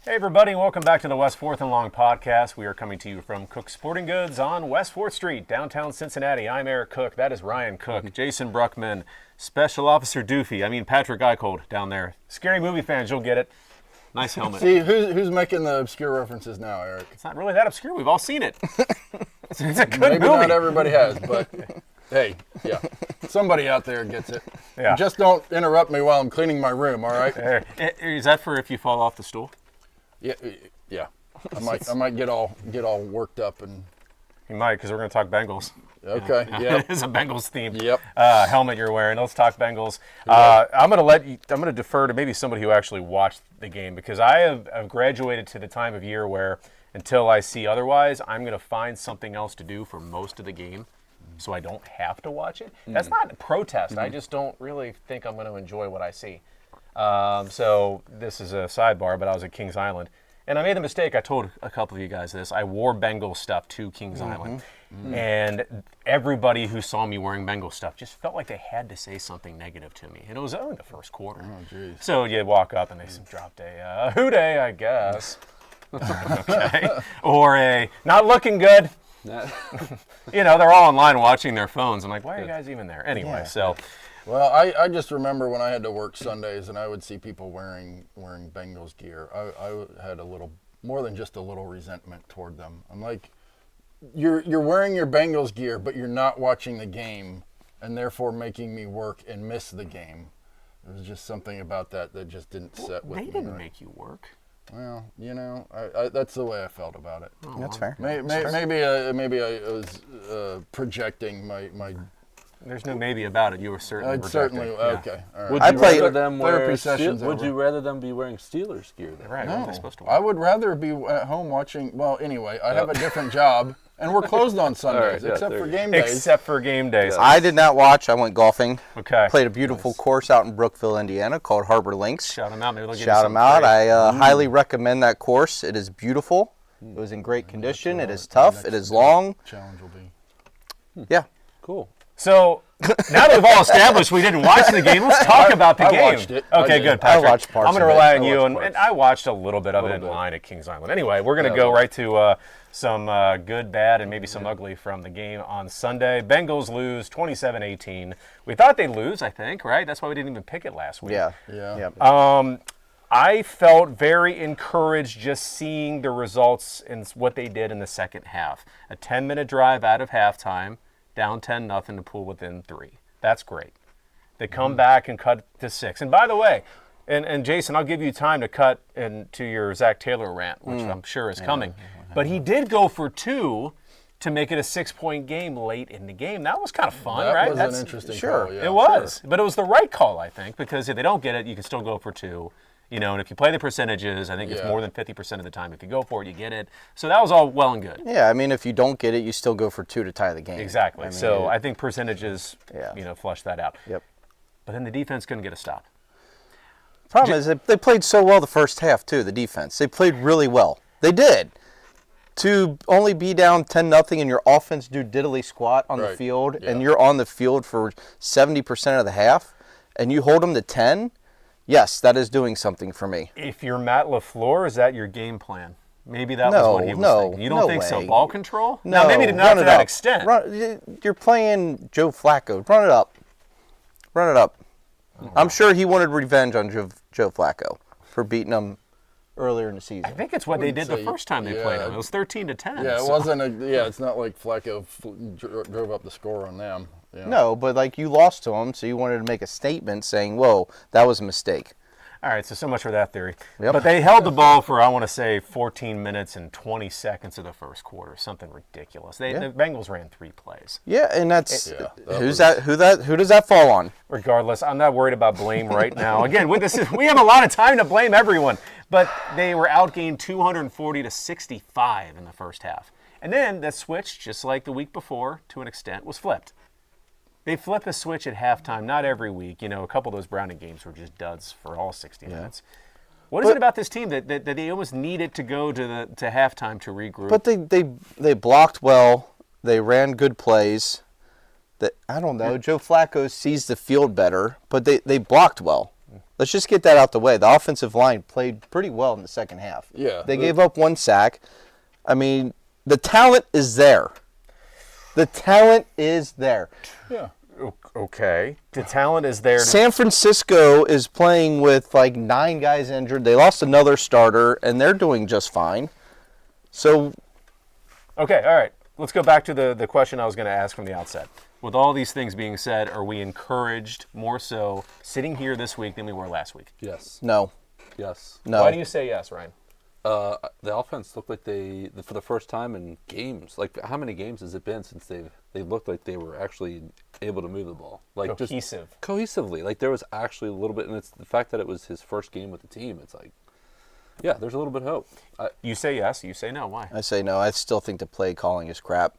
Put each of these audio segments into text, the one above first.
Hey everybody, and welcome back to the West 4th and Long podcast. We are coming to you from Koch Sporting Goods on West 4th Street, downtown Cincinnati. I'm Eric Koch. That is Ryan Koch. Jason Bruckman, Special Officer Doofy. Patrick Eichold down there. Scary movie fans, you'll get it. Nice helmet. See, who's making the obscure references now, Eric? It's not really that obscure. We've all seen it. It's a good Maybe movie. not everybody has, but hey, yeah. Somebody out there gets it. Yeah. Just don't interrupt me while I'm cleaning my room, all right? Is that for if you fall off the stool? Yeah. I might get all worked up and. You might, because we're going to talk Bengals. Okay. Yeah. It's a Bengals theme. Yep. Helmet you're wearing. Let's talk Bengals. I'm going to defer to maybe somebody who actually watched the game, because I've graduated to the time of year where until I see otherwise, I'm going to find something else to do for most of the game, so I don't have to watch it. That's not a protest. I just don't really think I'm going to enjoy what I see. So this is a sidebar, but I was at Kings Island, and I made the mistake. I told a couple of you guys this. I wore Bengals stuff to Kings Island, and everybody who saw me wearing Bengals stuff just felt like they had to say something negative to me, and it was only the first quarter. Oh, geez. So you walk up and they dropped a hoo-day, I guess. Okay. Or a not looking good. They're all online watching their phones. I'm like, why are you guys even there? Anyway, so. Well, I just remember when I had to work Sundays and I would see people wearing Bengals gear. I had a little more than just a little resentment toward them. I'm like, you're wearing your Bengals gear, but you're not watching the game, and therefore making me work and miss the game. There was just something about that just didn't set with me. They didn't make you work. Well, I that's the way I felt about it. Oh, that's fair. Maybe I was projecting my. There's no maybe about it. You were certainly projecting. Certainly Yeah. okay. All right. Would you rather them be wearing Steelers gear then? Right. No, What are they supposed to I would rather be at home watching. Well, anyway, I have a different job, and we're closed on Sundays, except for game days. Except for game days. I did not watch. I went golfing. Okay. Played a beautiful course out in Brookville, Indiana, called Harbor Links. Shout them out. Maybe they'll give Shout you them out. free. I highly recommend that course. It is beautiful. It was in great condition. It is tough. It is long. Challenge will be. Yeah. Cool. So now that we've all established we didn't watch the game, let's talk about the I game. watched it. Okay, I good, did. Patrick. I watched parts I'm going to of it. rely on I you, watched and I watched a little bit of it in line at Kings Island. Anyway, we're going to go right to some good, bad, and maybe some ugly from the game on Sunday. Bengals lose 27-18. We thought they'd lose, I think, right? That's why we didn't even pick it last week. Yeah. I felt very encouraged just seeing the results and what they did in the second half. A 10-minute drive out of halftime, down 10-0 to pull within 3. That's great. They come back and cut to 6. And by the way, and Jason, I'll give you time to cut into your Zach Taylor rant, which I'm sure is coming. But he did go for 2 to make it a 6-point game late in the game. That was kind of fun, That right? was an interesting Sure, call, yeah. it was. But it was the right call, I think, because if they don't get it, you can still go for 2. And if you play the percentages, I think it's more than 50% of the time. If you go for it, you get it. So that was all well and good. Yeah, if you don't get it, you still go for 2 to tie the game. Exactly. I think percentages, flush that out. Yep. But then the defense couldn't get a stop. Problem is they played so well the first half, too, the defense. They played really well. They did. To only be down 10-0 and your offense do diddly squat on the field, and you're on the field for 70% of the half, and you hold them to 10, yes, that is doing something for me. If you're Matt LaFleur, is that your game plan? Maybe that was what he was thinking. You don't think so? Ball control? No, maybe not to that extent. You're playing Joe Flacco. Run it up. Run it up. I'm sure he wanted revenge on Joe Flacco for beating him earlier in the season. I think it's what they did the first time they played him. It was 13-10. Yeah, it wasn't it's not like Flacco drove up the score on them. Yeah. No, but you lost to him, so you wanted to make a statement saying, whoa, that was a mistake. All right, so much for that theory. Yep. But they held the ball for, I want to say, 14 minutes and 20 seconds of the first quarter, something ridiculous. The Bengals ran 3 plays. Yeah, and that's who does that fall on? Regardless, I'm not worried about blame right now. Again, we have a lot of time to blame everyone, but they were outgained 240-65 in the first half. And then that switch, just like the week before, to an extent, was flipped. They flip a switch at halftime, not every week. A couple of those Browning games were just duds for all 60 minutes. What is it about this team that they almost needed to go to halftime to regroup? But they blocked well. They ran good plays. I don't know. Joe Flacco sees the field better, but they blocked well. Let's just get that out the way. The offensive line played pretty well in the second half. Yeah. They gave up 1 sack. I mean, the talent is there. The talent is there. Yeah. Okay. The talent is there. San Francisco is playing with like 9 guys injured. They lost another starter, and they're doing just fine. So, okay, all right. Let's go back to the question I was going to ask from the outset. With all these things being said, are we encouraged more so sitting here this week than we were last week? Yes. no. Yes. No. Why do you say yes, Ryan? The offense looked like for the first time in games. Like, how many games has it been since they looked like they were actually able to move the ball? Like Cohesive. Just cohesively. Like, there was actually a little bit, and it's the fact that it was his first game with the team. It's like, yeah, there's a little bit of hope. You say yes. You say no. Why? I say no. I still think the play calling is crap.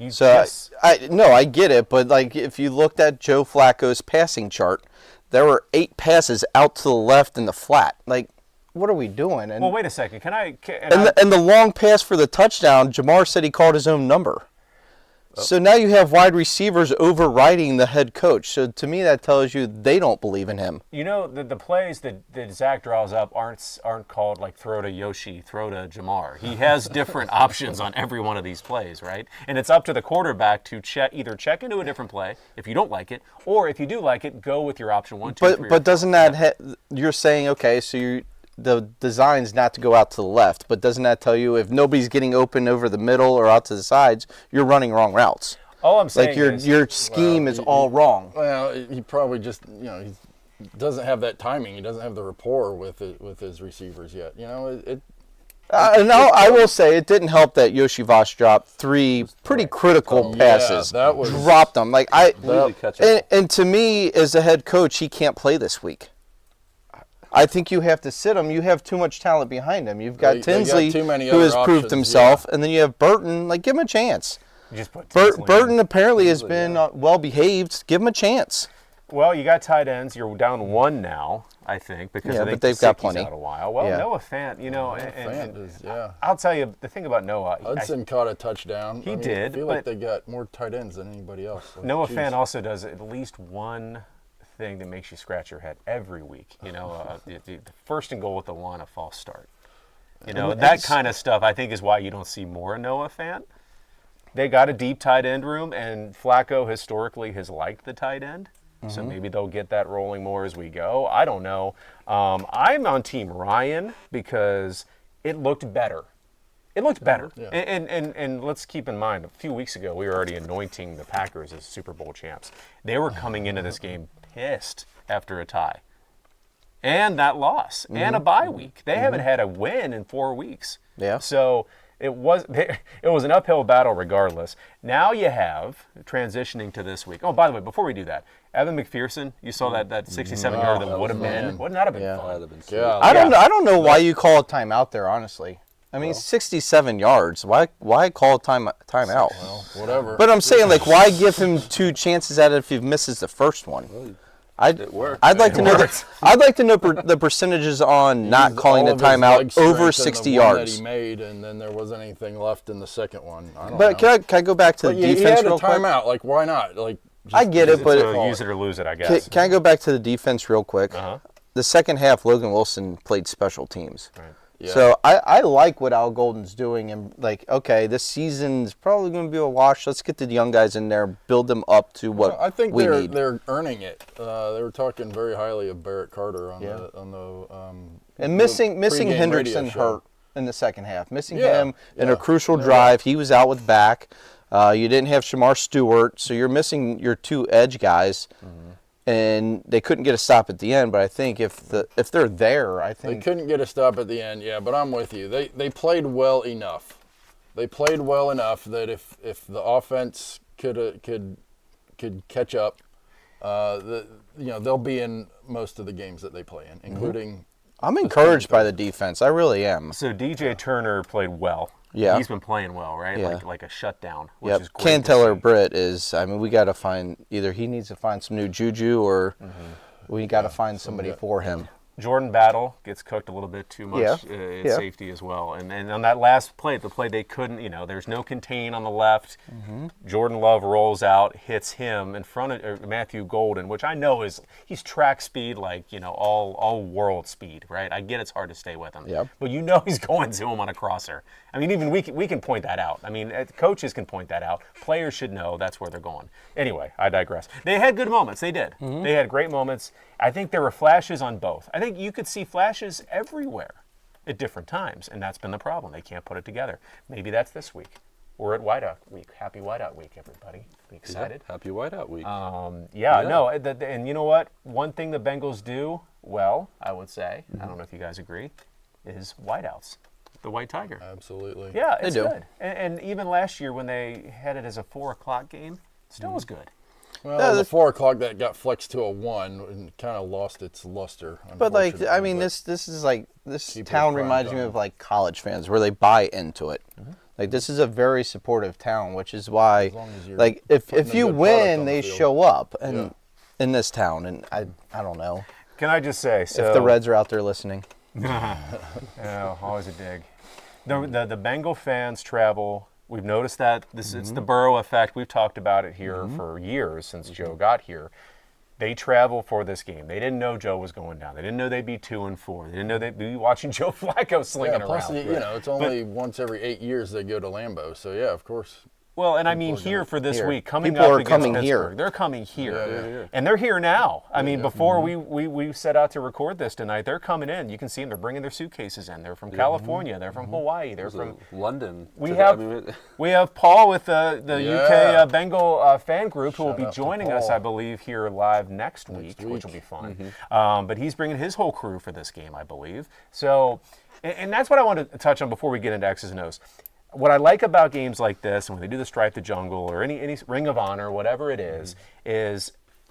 So yes. I get it, but like if you looked at Joe Flacco's passing chart, there were 8 passes out to the left in the flat. Like, what are we doing? And Well, wait a second. Can I? and the long pass for the touchdown, Jamar said he called his own number. So now you have wide receivers overriding the head coach. So to me, that tells you they don't believe in him. You know, the plays that Zach draws up aren't called like throw to Yoshi, throw to Jamar. He has different options on every one of these plays, right? And it's up to the quarterback to either check into a different play if you don't like it, or if you do like it, go with your option 1, 2, 3. But doesn't that you're saying, okay, so the design's not to go out to the left, but doesn't that tell you if nobody's getting open over the middle or out to the sides, you're running wrong routes? All I'm saying like your scheme is all wrong. Well, he probably just, he doesn't have that timing. He doesn't have the rapport with his receivers yet. And I will say it didn't help that Yoshi Vosh dropped 3 pretty critical passes. Yeah, that was dropped them. Like catch up. and to me, as a head coach, he can't play this week. I think you have to sit him. You have too much talent behind him. You've got They got Tinsley, too many who other has proved options, himself, and then you have Burton. Like, give him a chance. You just put Tinsley in. Burton apparently has been well behaved. Give him a chance. Well, you got tight ends. You're down 1 now, I think, because I think but they've got plenty. out a while. Well, Yeah. Noah Fant, I'll tell you the thing about Noah. Hudson caught a touchdown. He did, I feel but like they got more tight ends than anybody else. Like, Noah geez. Fant also does at least one thing that makes you scratch your head every week. The first and goal with the line, a false start. That kind of stuff I think is why you don't see more Noah Fant. They got a deep tight end room, and Flacco historically has liked the tight end. So maybe they'll get that rolling more as we go. I don't know. I'm on Team Ryan because it looked better. It looked better. Yeah. And let's keep in mind, a few weeks ago, we were already anointing the Packers as Super Bowl champs. They were coming into this game pissed after a tie. And that loss. And a bye week. They haven't had a win in 4 weeks. Yeah. So it was an uphill battle regardless. Now you have, transitioning to this week. Oh, by the way, before we do that, Evan McPherson, you saw that 67-yarder that would have been. Wouldn't that have been fun? That'd have been sweet. Yeah, I don't know why you call a timeout there, honestly. I mean, 67 yards. Why call a timeout? well, whatever. But I'm saying, like, why give him 2 chances at it if he misses the first one? I'd like to know the percentages on not calling the All of his leg timeout strength over and 60 the one yards. that he made, and then there wasn't anything left in the second one. I don't But know. can I go back to the But he defense had a real quick? timeout. Like, why not? Like, I get it, but Use it or lose it, I guess. can I go back to the defense real quick? Uh-huh. The second half, Logan Wilson played special teams. Right. Yeah. So I like what Al Golden's doing, and like, okay, this season's probably going to be a wash. Let's get the young guys in there, build them up to what Well, I think we need. they're earning it. They were talking very highly of Barrett Carter on Yeah. the missing pregame Hendrickson radio show. hurt in the second half. Missing Yeah, him in a yeah. crucial drive. He was out with back. You didn't have Shamar Stewart, so you're missing your 2 edge guys. And they couldn't get a stop at the end, but I think if they're there, I They think couldn't get a stop at the end, yeah, but I'm with you. They played well enough. They played well enough that if the offense could catch up, they'll be in most of the games that they play in, including. I'm encouraged by the defense. I really am. So DJ Turner played well. Yeah. He's been playing well, right? Yeah. Like a shutdown, which Yep. is great. Canteller Britt is. I mean, we got to find either he needs to find some new juju or we got to find somebody for him. Jordan Battle gets cooked a little bit too much Yeah. at Yeah. safety as well. And on that last play, the play they couldn't, there's no contain on the left. Jordan Love rolls out, hits him in front of Matthew Golden, which I know he's track speed, like, all world speed, right? I get it's hard to stay with him. Yep. But he's going to him on a crosser. I mean, even we can point that out. I mean, coaches can point that out. Players should know that's where they're going. Anyway, I digress. They had good moments. They did. They had great moments. I think there were flashes on both. I think you could see flashes everywhere at different times, and that's been the problem. They can't put it together. Maybe that's this week. We're at Whiteout Week. Happy Whiteout Week, everybody. Be excited. Yeah, happy Whiteout Week. No, and you know what? One thing the Bengals do well, I would say, I don't know if you guys agree, is whiteouts. The White Tiger. Absolutely. Yeah, it's do. good. And even last year when they had it as a 4 o'clock game, still was good. Well, the 4 o'clock that got flexed to a 1 and kind of lost its luster. But like, I mean, unfortunately. this is like this Keep it town prime reminds me time. of like college fans where they buy into it. Like this is a very supportive town, which is why, long as you're like, putting if a you good product on win, the they field. show up and Yeah. in this town. And I don't know Can I just say, so if the Reds are out there listening. Oh, always a dig. The Bengal fans travel. We've noticed that it's the Burrow effect. We've talked about it here for years since Joe got here. They travel for this game. They didn't know Joe was going down. They didn't know they'd be 2-4. They didn't know they'd be watching Joe Flacco slinging Yeah, plus, around. it's only once every 8 years they go to Lambeau. So, yeah, of course. Well, and I mean here for this Here. week, coming People up are against coming Pittsburgh. here. They're coming here. Yeah. And they're here now. I mean, before we set out to record this tonight, they're coming in. You can see them. They're bringing their suitcases in. They're from California. They're from Hawaii. They're from London. We So, have I mean, we have Paul with the Yeah. UK Bengal fan group who will Shout be out to joining us, Paul. I believe, here live next week, which will be fun. But he's bringing his whole crew for this game, I believe. So, and that's what I wanted to touch on before we get into X's and O's. What I like about games like this, and when they do the Stripe the Jungle or any Ring of Honor, whatever it is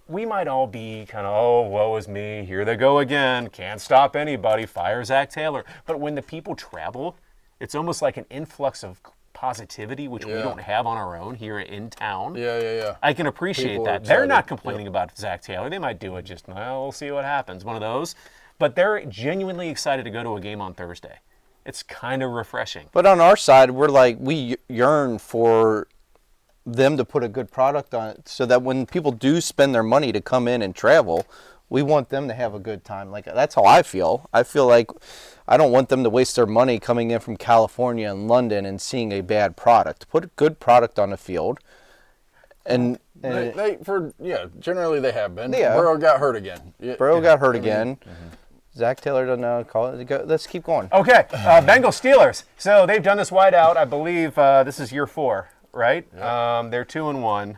we might all be kind of, oh, woe is me, here they go again, can't stop anybody, fire Zach Taylor. But when the people travel, it's almost like an influx of positivity, which we Yeah. don't have on our own here in town. Yeah. I can appreciate People are that. They're not excited. complaining about Zach Taylor. They might do it just, well, we'll see what happens, one of those. But they're genuinely excited to go to a game on Thursday. It's kind of refreshing. But on our side, we're like, we yearn for them to put a good product on it so that when people do spend their money to come in and travel, we want them to have a good time. Like, that's how I feel. I feel like I don't want them to waste their money coming in from California and London and seeing a bad product. Put a good product on the field. And Generally they have been. Yeah. Burrow got hurt again. Burrow got hurt again. Zach Taylor doesn't know. Call it. Let's keep going. Okay, Bengals Steelers. So they've done this whiteout. I believe this is year 4, right? They're 2-1,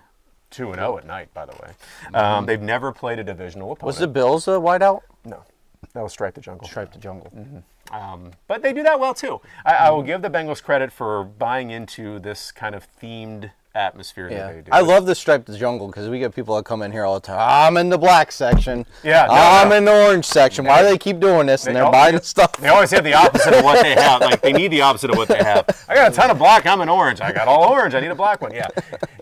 2-0 at night, by the way. They've never played a divisional opponent. Was the Bills a whiteout? No, that was Stripe the Jungle. Stripe the Jungle. But they do that well too. I will give the Bengals credit for buying into this kind of themed atmosphere that they do. I love the Stripe the Jungle because we get people that come in here all the time. I'm in the black section. Yeah, I'm in the orange section. Why do they keep doing this? And they're buying stuff. They always have the opposite of what they have. Like, they need the opposite of what they have. I got a ton of black. I'm an orange. I got all orange. I need a black one. Yeah.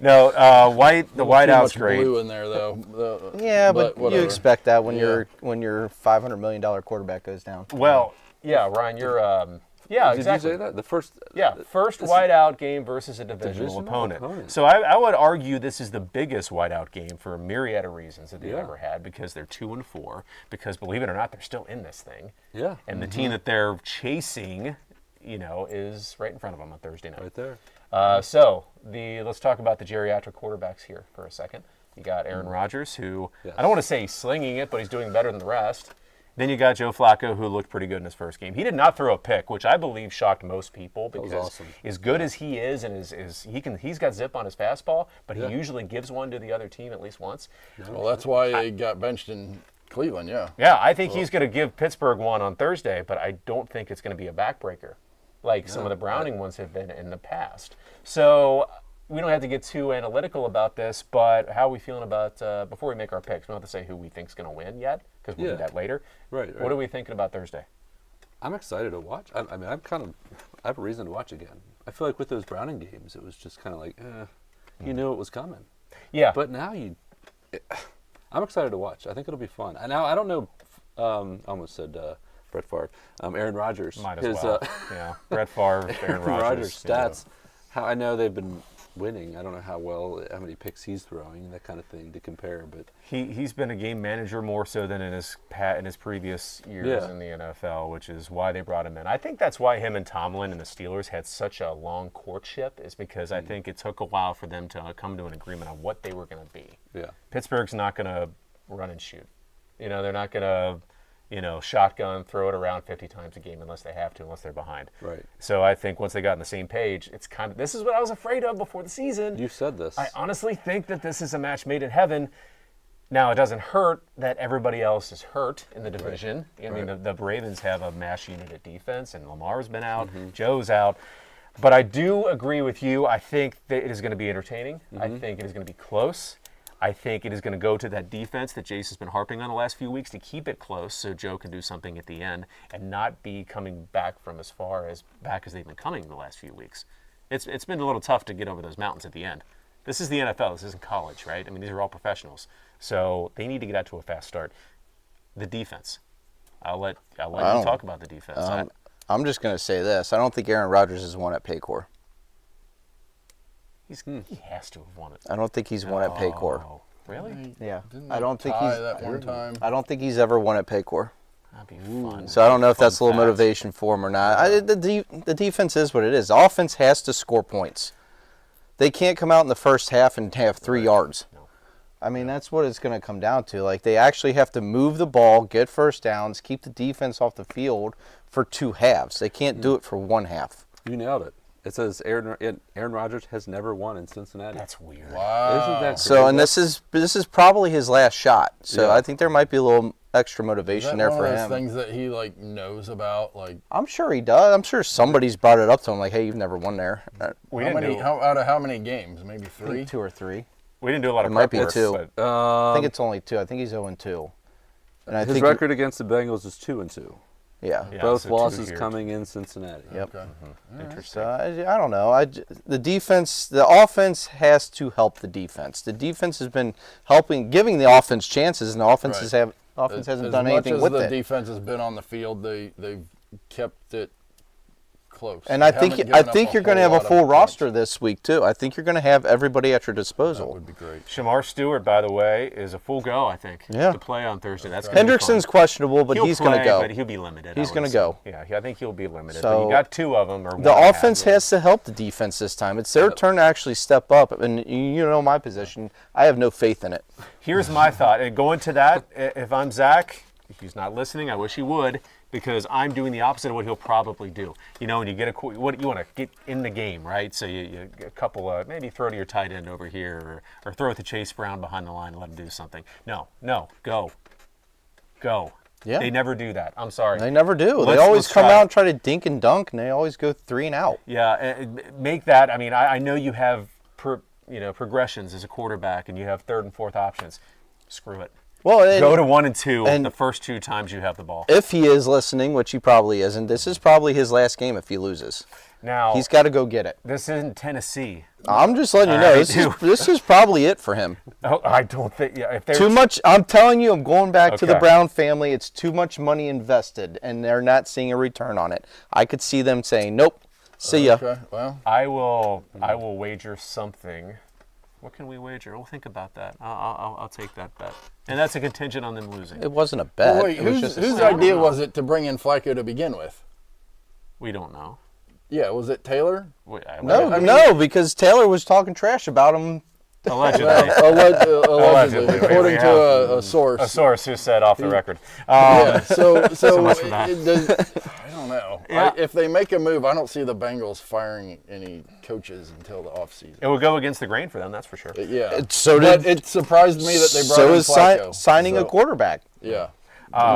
No, white. The whiteout's Too much great. blue in there though. Yeah, but you whatever. expect that when Yeah. your $500 million quarterback goes down. Well, yeah, Ryan, you're. Yeah, did exactly. you say that? The first. Yeah, first whiteout game versus a divisional opponent. opponent. So I would argue this is the biggest whiteout game for a myriad of reasons that they've Yeah. ever had, because they're 2-4. Because believe it or not, they're still in this thing. Yeah. And the team that they're chasing, is right in front of them on Thursday night. Right there. So let's talk about the geriatric quarterbacks here for a second. You got Aaron Rodgers, who Yes. I don't want to say he's slinging it, but he's doing better than the rest. Then you got Joe Flacco, who looked pretty good in his first game. He did not throw a pick, which I believe shocked most people, because was awesome. as good as he is, and he's got zip on his fastball, but Yeah. he usually gives one to the other team at least once. Well, that's why he got benched in Cleveland. Yeah. Yeah, I think he's going to give Pittsburgh one on Thursday, but I don't think it's going to be a backbreaker like some of the Browning ones have been in the past. So we don't have to get too analytical about this, but how are we feeling about, before we make our picks, we don't have to say who we think is going to win yet, because we'll do Yeah. that later. Right. What are we thinking about Thursday? I'm excited to watch. I mean, I have a reason to watch again. I feel like with those Browning games, it was just kind of like, you knew it was coming. Yeah. But now I'm excited to watch. I think it'll be fun. And now I don't know I almost said Brett Favre. Aaron Rodgers. Might as well. Yeah, Brett Favre, Aaron Rodgers. Stats. How I know they've been winning. I don't know how many picks he's throwing, that kind of thing to compare. But He's been a game manager more so than in his previous years in the NFL, which is why they brought him in. I think that's why him and Tomlin and the Steelers had such a long courtship, is because I think it took a while for them to come to an agreement on what they were going to be. Yeah. Pittsburgh's not going to run and shoot. They're not going to, shotgun, throw it around 50 times a game unless they have to, unless they're behind. Right. So I think once they got on the same page, it's kind of, this is what I was afraid of before the season. You said this. I honestly think that this is a match made in heaven. Now, it doesn't hurt that everybody else is hurt in the division. Right. I mean, the Ravens have a mash unit at defense, and Lamar's been out, Joe's out. But I do agree with you. I think that it is going to be entertaining. I think it is going to be close. I think it is going to go to that defense that Jace has been harping on the last few weeks to keep it close so Joe can do something at the end and not be coming back from as far as back as they've been coming the last few weeks. It's been a little tough to get over those mountains at the end. This is the NFL. This isn't college, right? I mean, these are all professionals. So they need to get out to a fast start. The defense. I'll let you talk about the defense. I'm just going to say this. I don't think Aaron Rodgers has won at Paycor. He has to have won it. I don't think he's won at Paycor. Oh, really? Yeah. Didn't I don't think tie he's that one time. I don't think he's ever won at Paycor. That'd be fun. So I don't know if that's a little Fun fact. motivation for him or not. The defense is what it is. The offense has to score points. They can't come out in the first half and have 3 yards. No. I mean, that's what it's going to come down to. Like, they actually have to move the ball, get first downs, keep the defense off the field for 2 halves. They can't do it for 1 half. You nailed it. It says Aaron Rodgers has never won in Cincinnati. That's weird. Wow. Isn't that So, and this is probably his last shot. So Yeah. I think there might be a little extra Is motivation that there one for of those him. things that he knows about? Like, I'm sure he does. I'm sure somebody's brought it up to him, like, "Hey, you've never won there." We how didn't many? do, Out of how many games? Maybe I 3. think 2 or 3. we didn't do a lot of It might prep be work, 2. but I think it's only 2. I think he's 0-2. And I His think record against the Bengals is 2-2. Yeah. Yeah, Both so 2 losses here. coming in Cincinnati. Yep. Okay. Interesting. So I don't know. The defense, the offense has to help the defense. The defense has been giving the offense chances, and the offense Right. hasn't done anything with with it. As much it. as the defense has been on the field, they've kept it close. And They I think haven't I given up think you're going to whole have a lot full of roster points. this week too. I think you're going to have everybody at your That disposal. would be great. Shamar Stewart, by the way, is a full go, I think, Yeah. to play on Thursday. That's gonna be Hendrickson's fun. questionable, but He'll he's going to play, go. But he'll be limited. He's I would gonna say. go. Yeah, I think he'll be limited. So, but you got 2 of them. Or The 1.5. offense has to help the defense this time. It's their turn to actually step up. And you know my position. I have no faith in it. Here's my thought. And going to that, if I'm Zach, if he's not listening, I wish he would, because I'm doing the opposite of what he'll probably do. When you get what you want to get in the game, right? So you a couple of, maybe throw to your tight end over here, or throw it to Chase Brown behind the line and let him do something. No, go. Yeah. They never do that. I'm sorry. They never do. Let's They always come try out it. and try to dink and dunk, and they always go 3 and out. Yeah, make that. I mean, I know you have progressions as a quarterback, and you have 3rd and 4th options. Screw it. Well, Go to 1 and 2 and- the first 2 times you have the ball. if he is listening, which he probably isn't, this is probably his last game if he loses. Now, He's got to go get it. this isn't Tennessee. I'm just letting you All know, right, this is probably it for him. Oh, I don't think. Yeah, if they're Too much. I'm telling you, I'm going back to the Okay. Brown family. It's too much money invested, and they're not seeing a return on it. I could see them saying, "Nope, see ya." Okay. Well, I will wager something. What can we wager? We'll think about that. I'll take that bet, and that's a contingent on them losing. It wasn't a bet. wait. It was Whose just a whose statement. idea was it to bring in Flacco to begin with? We don't know. Yeah, was it Taylor? No, because Taylor was talking trash about him. Allegedly. Allegedly, according We to have a source. A source who said off the record. Yeah, so much for that. I don't know. Yeah. If they make a move, I don't see the Bengals firing any coaches until the offseason. It would go against the grain for them, that's for sure. Yeah. But It surprised me that they brought So in is Flacco. signing a So, quarterback. Yeah.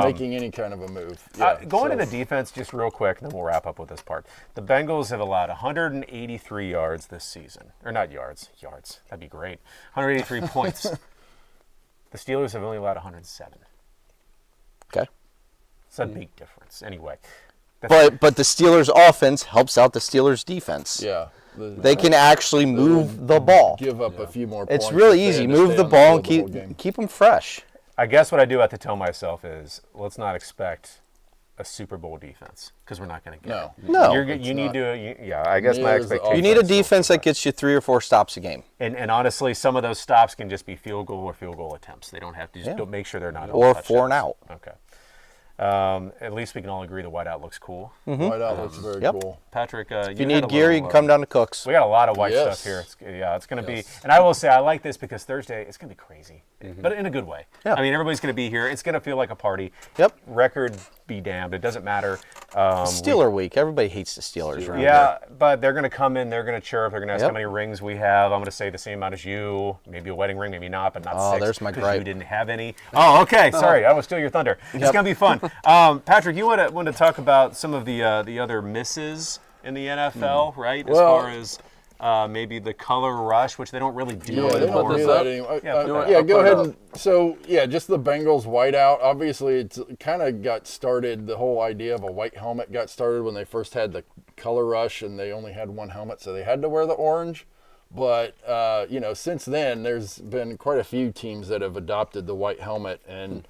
Making any kind of a move. Going so- to the defense just real quick, and then we'll wrap up with this part. The Bengals have allowed 183 yards this season. Or not yards. That'd be great. 183 points. The Steelers have only allowed 107. Okay. It's a big difference. Anyway. But the Steelers' offense helps out the Steelers' defense. Yeah. They can actually move the ball. Give up a few more points. It's really if they easy. had to Move stay the on ball and field the whole game. keep them fresh. I guess what I do have to tell myself is let's not expect a Super Bowl defense because we're not going to get No. it. No. You need to. Yeah, I guess my Neither is the expectation. You need a offense. defense that gets you 3 or 4 stops a game. And honestly, some of those stops can just be field goal or field goal attempts. They don't have to just Yeah. don't make sure they're not Or all 4 and touchdowns. out. Okay. At least we can all agree the whiteout looks cool. Whiteout looks very Yep. cool. Patrick, If you had need a gear, you little, can come down to Cook's. We got a lot of white Yes. stuff here. It's going to be, Yes. and I will say I like this because Thursday it's going to be crazy, but in a good way. Yeah. I mean, everybody's going to be here. It's going to feel like a party. Yep. Record be damned. It doesn't matter. Steeler week. Everybody hates the Steelers around Yeah, but they're going to come in. They're going to chirp. They're going to ask Yep. how many rings we have. I'm going to say the same amount as you. Maybe a wedding ring, maybe not, but not Oh, 6. there's my 'cause gripe. You didn't have any. Oh, okay. Sorry, I will steal your thunder. It's Yep. going to be fun. Patrick, you want to talk about some of the other misses in the NFL, right? As Well- far as maybe the color rush, which they don't really do Yeah, they anymore. don't do this that up? anymore. Yeah, put that up. Yeah, I'll go put it ahead. up. And, so, yeah, just the Bengals whiteout. Obviously, it's kind of got started. The whole idea of a white helmet got started when they first had the color rush, and they only had one helmet, so they had to wear the orange. But since then, there's been quite a few teams that have adopted the white helmet, and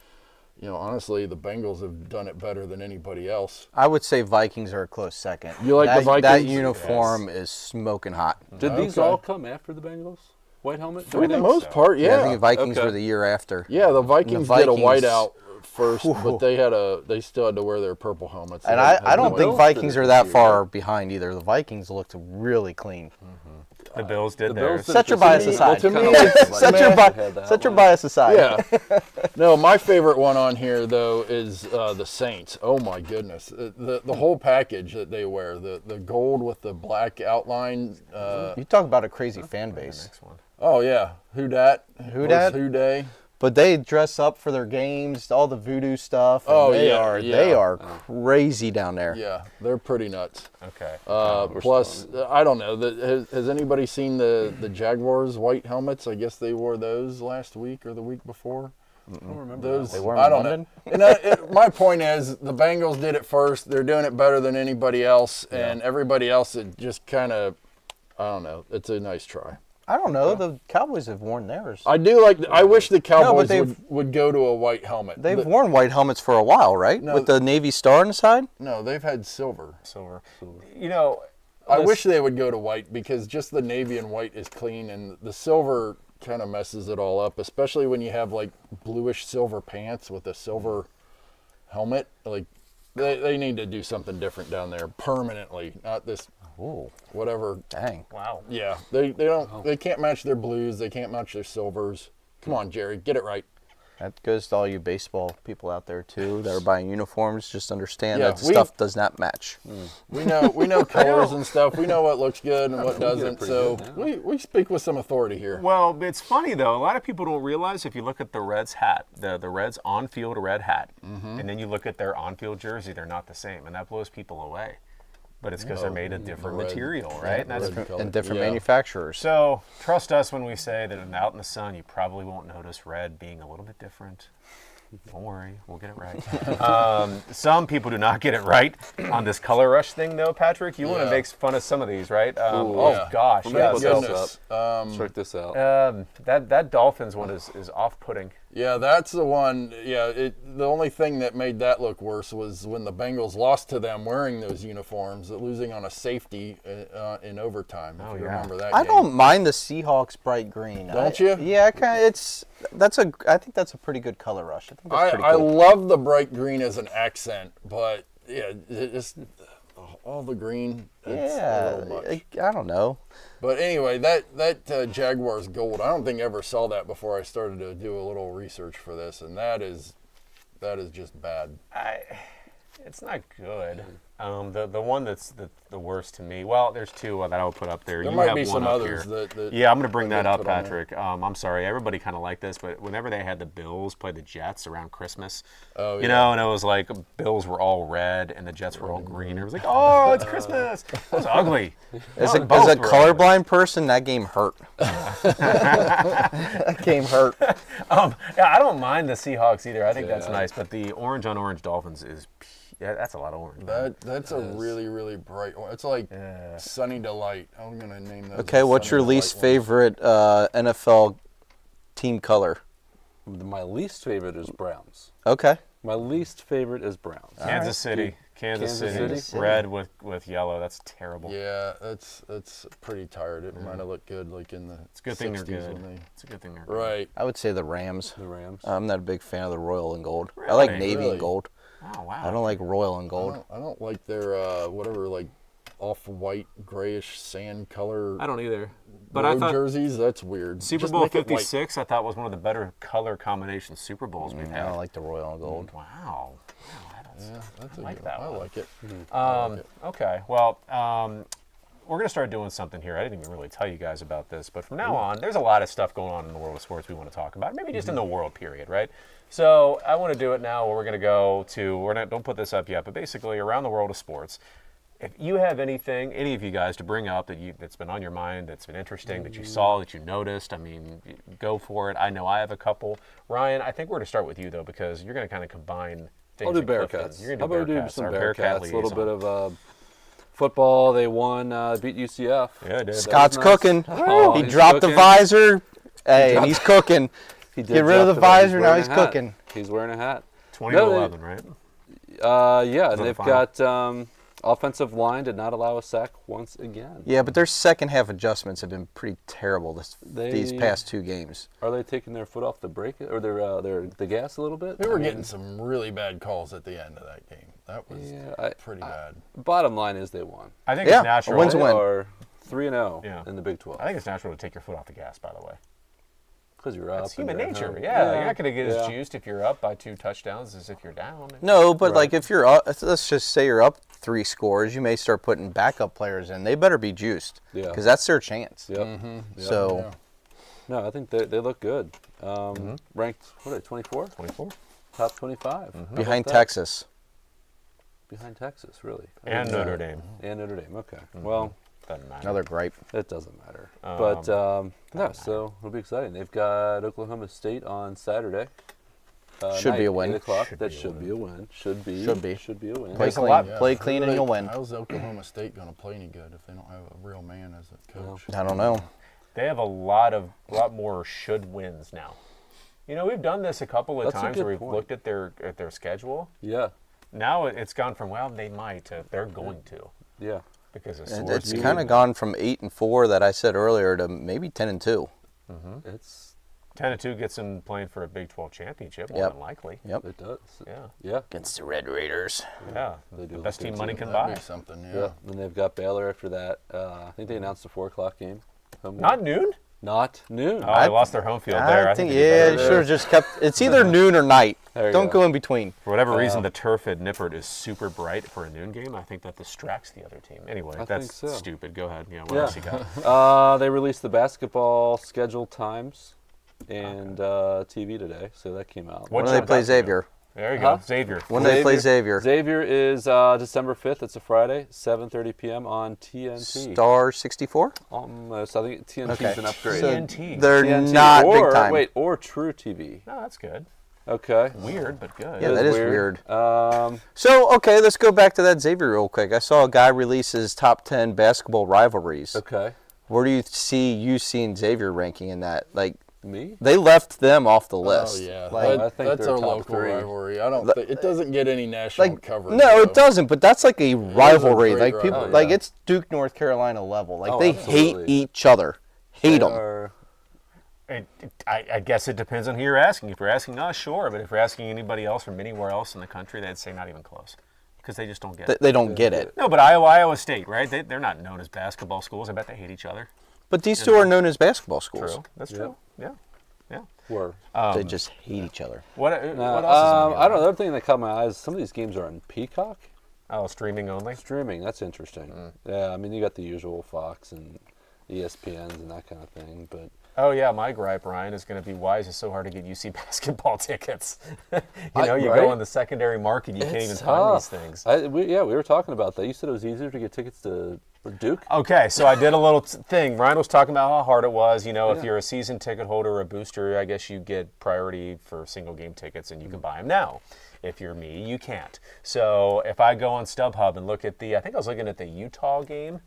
honestly, the Bengals have done it better than anybody else. I would say Vikings are a close second. You like the That Vikings? uniform is smoking hot. Did these Okay. all come after the Bengals? White helmet? For the most part, Yeah, I think the Vikings Okay. were the year after. Yeah, the Vikings, did a Vikings- whiteout first, but they still had to wear their purple helmets. And They I didn't have don't the think white. Vikings are that far behind either. The Vikings looked really clean. The Bills did The theirs. Bills did Set your to me- bias well, aside. to me, Kinda it's- like- Set your, man, had that set your one. bias aside. Yeah. No, my favorite one on here though is the Saints. Oh my goodness, the whole package that they wear, the gold with the black outline. You talk about a crazy fan base. Next one. Oh yeah, who dat? Who dat? Who day? But they dress up for their games, all the voodoo stuff. And Oh, they yeah, are yeah. they are crazy down there. Yeah, they're pretty nuts. Okay. Plus, I don't know. Has anybody seen the Jaguars white helmets? I guess they wore those last week or the week before. I don't remember Those They wore 'em I in don't London? know. And my point is, the Bengals did it first. They're doing it better than anybody else, and everybody else it just kind of, I don't know. It's a nice try. I don't know. The Cowboys have worn theirs. I do like. I wish the Cowboys they've- would go to a white helmet. They've worn white helmets for a while, right? No. With the Navy star on the side? No, they've had silver. Silver. I wish they would go to white because just the navy and white is clean, and the silver kind of messes it all up, especially when you have like bluish silver pants with a silver helmet. Like they need to do something different down there permanently, not this Oh, whatever. dang. Wow. Yeah, they can't match their blues, they can't match their silvers. Come on, Jerry, get it right. That goes to all you baseball people out there too that are buying uniforms. Just understand Yeah, that the stuff does not match. We know colors and stuff. We know what looks good and what we get it doesn't. pretty So good, we speak with some authority here. Well, it's funny though. A lot of people don't realize if you look at the Reds hat, the Reds on-field red hat, and then you look at their on-field jersey, they're not the same, and that blows people away. But it's because they're made of different red. material, right? And that's red color. And different Yeah. manufacturers. so. Trust us when we say that out in the sun, you probably won't notice red being a little bit different. Don't worry, we'll get it right. Some people do not get it right on this color rush thing, though. Patrick, you want to Yeah. make fun of some of these, right? Ooh, oh yeah. gosh, Let me yeah. put So, this up. Check this out. that Dolphins one is off-putting. Yeah, that's the one. Yeah, the only thing that made that look worse was when the Bengals lost to them wearing those uniforms, losing on a safety in overtime. If you yeah. remember that I game. don't mind the Seahawks bright green. Don't you? Yeah, I think that's a pretty good color rush. I think that's pretty I cool. love the bright green as an accent, but yeah, it's all the green. It's a Yeah, little much. I don't know. But anyway, that Jaguars gold, I don't think I ever saw that before I started to do a little research for this, and that is just bad. It's not good. The one that's the worst to me. Well, there's two that I will put up there. There You might have be one some up others here. that Yeah, I'm going to bring I that didn't up, put on there. Patrick. I'm sorry, everybody kind of liked this, but whenever they had the Bills play the Jets around Christmas, Oh, you yeah. know, and it was like Bills were all red and the Jets were all green. It was like, oh, it's Christmas. It was ugly. As No, a both were colorblind person, that game hurt. That game hurt. Yeah, I don't mind the Seahawks either. I think that's Yeah. nice, but the orange on orange Dolphins is, yeah, that's a lot of orange. man. That's a really, really bright one. It's like Sunny Delight. I'm going to name those. Okay, the what's Sunny your least Delight ones. favorite NFL team color? My least favorite is Browns. Okay. My least favorite is Browns. Kansas City. Kansas City? City. Red with yellow. That's terrible. Yeah, that's pretty tired. It might have looked good like in the It's a good thing they're 60s good. when they- It's a good thing they're good. Right. I would say the Rams. The Rams. I'm not a big fan of the royal and gold. I like Really? navy Really? and gold. Oh, wow. I don't like royal and gold. I don't like their whatever like off-white grayish sand color I don't either. But I road thought jerseys. That's weird. Super Just Bowl make it white. 56, I thought was one of the better color combination Super Bowls we've I had. don't like the royal and gold. Wow. Yeah, that's a like good that one. I one. like it. Okay. Well, we're going to start doing something here. I didn't even really tell you guys about this, but from now on, there's a lot of stuff going on in the world of sports we want to talk about. Maybe just in the world, period, right? So I want to do it now where we're going to go to, don't put this up yet, but basically around the world of sports. If you have anything, any of you guys, to bring up that's been on your mind, that's been interesting, that you saw, that you noticed, I mean, go for it. I know I have a couple. Ryan, I think we're going to start with you, though, because you're going to kind of combine things. I'll do in Clifton. Bearcats. You're How going about to we do do some our Bearcats? A little liaison. bit of football. They won, beat UCF. Yeah, it did. Scott's nice. cooking. Oh, He he's dropped the cooking. visor. Hey, and he's cooking. He did Get rid of drop the hat. visor, now wearing he's a hat. cooking. He's wearing a hat. 20 No, to they- 11, right? Yeah, and the they've final? got offensive line did not allow a sack once again. Yeah, but their second half adjustments have been pretty terrible these They- past two games. Are they taking their foot off the brake or the gas a little bit? They were I mean, getting some really bad calls at the end of that game. That was Yeah, pretty bad. Bottom line is they won. I think Yeah, it's natural. a win's a They win. are 3-0 Yeah. in the Big 12. I think it's natural to take your foot off the gas, by the way. Because you're up. It's and human they're at nature. home. Yeah, you're not going to get as yeah. juiced if you're up by 2 touchdowns as if you're down. No, but Right. like if you're up, let's just say you're up 3 scores, you may start putting backup players in. They better be juiced. Yeah. Because that's their chance. Yep. So, Yeah. No, I think they look good. Ranked, what are they, 24? 24. Top 25. How behind about that? Texas. Behind Texas, really. And Notre Dame. And Notre Dame, okay. Well, Doesn't matter. Another gripe. it doesn't matter. But, no, so it'll be exciting. They've got Oklahoma State on Saturday. Should be a win. 8 o'clock. Should That be a should win. be a win. Should be. Should be. Should be a win. Play There's a clean. lot- Play clean and you'll win. How's Oklahoma State going to play any good if they don't have a real man as a coach? I don't know. They have a lot more should wins now. You know, we've done this a couple of That's a times good where we've point. looked at their schedule. Yeah. Now it's gone from, well, they might to they're going to Yeah. because of And source. it's kind of gone from 8-4 that I said earlier to maybe 10-2. It's 10-2 gets them playing for a Big 12 championship, more Yep. than likely. Yep. It does. Yeah. Yeah. Against the Red Raiders. Yeah. They do The look best good team money too. can That'd buy. be something, Yeah. yeah. Then they've got Baylor after that. I think they announced the 4 o'clock game. Home game. Not noon? Not noon. Oh, they lost their home field there. I think, they'd be yeah, better you there. should have just kept. It's either noon or night. There you Don't go. go in between. For whatever reason, the turf at Nippert is super bright for a noon game. I think that distracts the other team. Anyway, I that's think so. stupid. Go ahead. Yeah, what Yeah. else you got? They released the basketball schedule times and TV today, so that came out. What When do they jumped play out to you? Xavier? There you go. Huh? Xavier. When do they play Xavier? Xavier is December 5th. It's a Friday, 7:30 p.m. on TNT. Star 64? Almost. I think TNT's Okay. an upgrade. So TNT. they're TNT not or, big time. Wait, or True TV. No, that's good. Okay. Weird, but good. Yeah, that is weird. Um, So, okay, let's go back to that Xavier real quick. I saw a guy release his top 10 basketball rivalries. okay. Where do you seeing Xavier ranking in that? Like, Me? they left them off the list. Oh yeah, Like, I think that's they're our top local 3. rivalry. I don't. It doesn't get any national like coverage. no, though. it doesn't. But that's like a rivalry. great Like people, rivalry. like Oh, yeah. it's Duke, North Carolina level. Like Oh, they hate absolutely. each other. Hate They them. are- I guess it depends on who you're asking. If you're asking us, sure. But if you're asking anybody else from anywhere else in the country, they'd say not even close. Because they just don't get it. They don't get it. No, but Iowa State, right? They're not known as basketball schools. I bet they hate each other. But these two are known as basketball schools. True. That's true. Yeah. Yeah. were. They just hate each other. What else is on I don't know. The other thing that caught my eyes, some of these games are on Peacock. Oh, streaming only? Streaming, that's interesting. Yeah, I mean, you got the usual Fox and ESPNs and that kind of thing, but Oh, yeah, my gripe, Ryan, is going to be why is it so hard to get UC basketball tickets? you Right? go in the secondary market, you can't even find these things. we were talking about that. You said it was easier to get tickets to for Duke. Okay, so I did a little thing. Ryan was talking about how hard it was. You know, if Yeah. you're a season ticket holder or a booster, I guess you get priority for single game tickets and you can buy them now. If you're me, you can't. So if I go on StubHub and look at I think I was looking at the Utah game,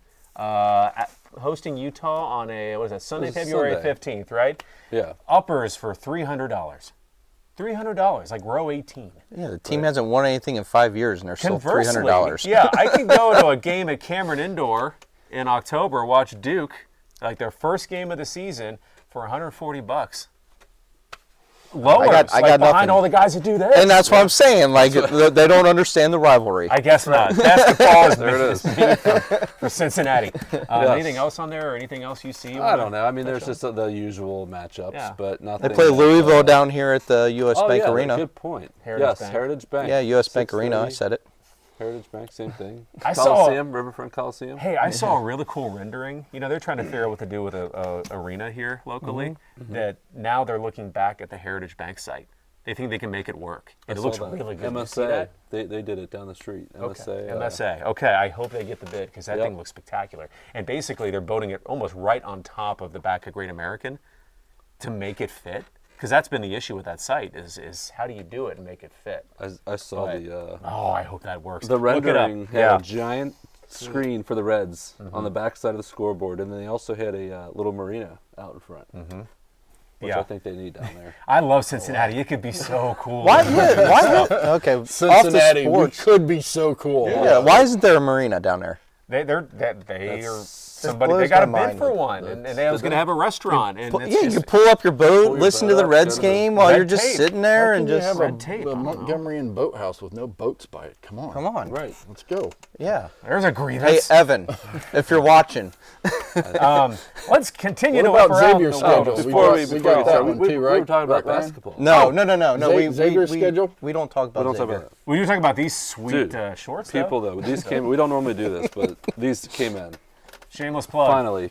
hosting Utah on Sunday, It was February Sunday. 15th, right? Yeah. Uppers for $300. $300, like row 18. Yeah, the team hasn't won anything in 5 years, and they're still Conversely, $300. yeah, I could go to a game at Cameron Indoor in October, watch Duke, like their first game of the season, for $140. Lowers, I got behind nothing. all the guys that do this. And that's what I'm saying. Like, they don't understand the rivalry. I guess not. Basketball is There it is. made for Cincinnati. Anything else on there, or anything else you see? I don't know. I mean, there's just the usual matchups, Yeah. but nothing. They play Louisville down here at the U.S. Oh, Bank yeah, Arena. good point. Heritage Bank. Heritage Bank. Yeah, U.S. Bank Arena. I 6:30. said it. Heritage Bank, same thing. I saw- Coliseum, Riverfront Coliseum. Hey, I saw a really cool rendering. You know, they're trying to figure out what to do with a arena here locally. That now they're looking back at the Heritage Bank site. They think they can make it work. And it I looks saw that. really good. Did you see MSA. that? They did it down the street. MSA. Okay. MSA. Okay, I hope they get the bid because that Yep. thing looks spectacular. And basically, they're building it almost right on top of the back of Great American to make it fit. Because that's been the issue with that site is how do you do it and make it fit? I saw But- the Oh, I hope that works. the Look it up. rendering had Yeah. a giant screen for the Reds on the back side of the scoreboard, and then they also had a little marina out in front, which Yeah. I think they need down there. I love Cincinnati. It could be so cool. Why? Okay, off the Cincinnati, we sports. could be so cool. Yeah, why isn't there a marina down there? They are somebody. They blows got a my bid mind. for one, and they was going to have a restaurant. And it's Yeah, you just, can pull up your boat, your listen boat to the up, Reds go to the game while red you're just tape. sitting there How and can you just have red tape? I a don't know. Montgomeryan boathouse with no boats by it? Come on. come on. Right. Let's go. Yeah. there's a Hey, grievance. Evan, if you're watching, Let's continue What to about whip around Xavier's the world. schedule? Before we got start, that one we too, were right? talking about Right, Ryan? basketball. no. Xavier's we schedule? we don't talk about Oh, We don't talk Xavier. about it. Were you talking about these sweet Dude, shorts? People though, these came. We don't normally do this, but these came in Shameless plug. finally.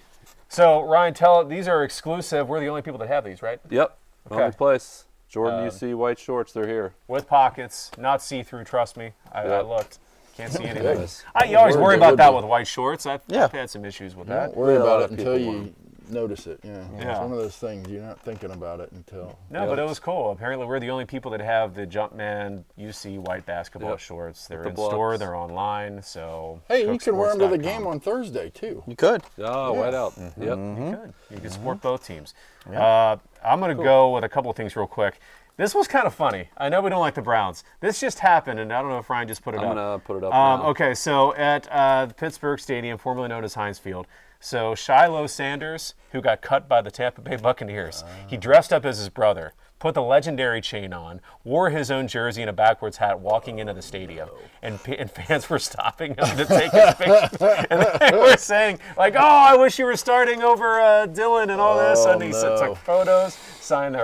So Ryan, these are exclusive. We're the only people that have these, right? Yep. Okay. Only place. Jordan UC white shorts. They're here. With pockets, not see-through. Trust me, I Yeah. looked. Can't see anything. Yes. You always Word, worry they about would that be. with white shorts. I've had some issues with that. Don't worry Yeah, a lot about of it until people you want notice it. Yeah. Yeah. It's one of those things you're not thinking about it until. No, but it was cool. Apparently, we're the only people that have the Jumpman UC white basketball Yep. shorts. They're the in store. blocks. They're online. So Hey, you can wear them to the cooksports.com. game on Thursday too. You could. Oh, white out. Yep. You could. You could support both teams. I'm going to go with a couple of things real quick. This was kind of funny. I know we don't like the Browns. This just happened, and I don't know if Ryan just put it I'm up. gonna put it up now. Okay, so at the Pittsburgh Stadium, formerly known as Heinz Field, so Shiloh Sanders, who got cut by the Tampa Bay Buccaneers, he dressed up as his brother, put the legendary chain on, wore his own jersey and a backwards hat walking into the stadium. And fans were stopping him to take his picture. And they were saying, like, oh, I wish you were starting over Dylan and all this. And he no. took photos, signed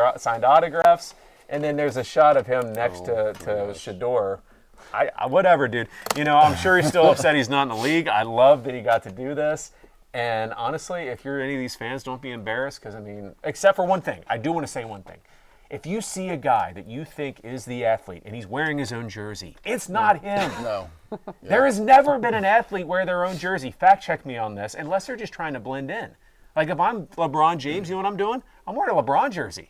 autographs. And then there's a shot of him next to Shador. Whatever, dude. You know, I'm sure he's still upset he's not in the league. I love that he got to do this. And honestly, if you're any of these fans, don't be embarrassed because, I mean, except for one thing. I do want to say one thing. If you see a guy that you think is the athlete and he's wearing his own jersey, it's not him. No. There has never been an athlete wear their own jersey. Fact check me on this, unless they're just trying to blend in. Like if I'm LeBron James, you know what I'm doing? I'm wearing a LeBron jersey.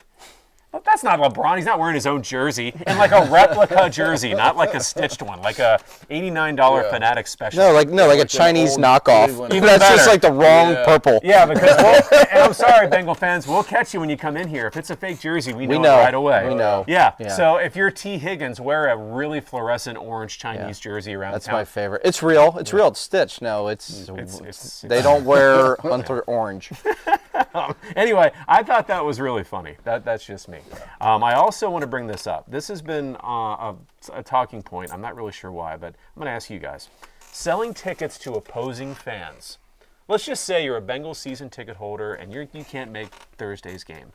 But that's not LeBron. He's not wearing his own jersey. And like a replica jersey, not like a stitched one, like a $89 Fanatic special. No, like a an Chinese old knockoff. Cleveland- Even That's just better. like the wrong purple. Yeah, because and I'm sorry, Bengal fans, we'll catch you when you come in here. If it's a fake jersey, we know, know. it right away. We know. Yeah. Yeah. So if you're T. Higgins, wear a really fluorescent orange Chinese jersey around That's town. my favorite. It's real. It's real. It's stitched. No, It's- they don't wear Hunter orange. Anyway, I thought that was really funny. That's just me. I also want to bring this up. This has been a talking point. I'm not really sure why, but I'm going to ask you guys. Selling tickets to opposing fans. Let's just say you're a Bengals season ticket holder and you can't make Thursday's game.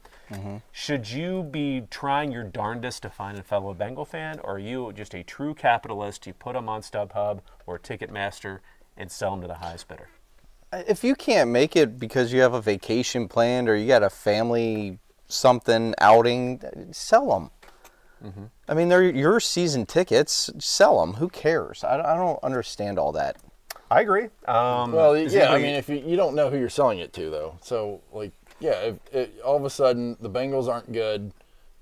Should you be trying your darndest to find a fellow Bengal fan, or are you just a true capitalist? You put them on StubHub or Ticketmaster and sell them to the highest bidder? If you can't make it because you have a vacation planned or you got a family something outing, sell them. I mean, they're your season tickets. Sell them. Who cares? I don't understand all that. I agree. Well, yeah, I mean, if you don't know who you're selling it to, though. So, like, yeah, if all of a sudden the Bengals aren't good,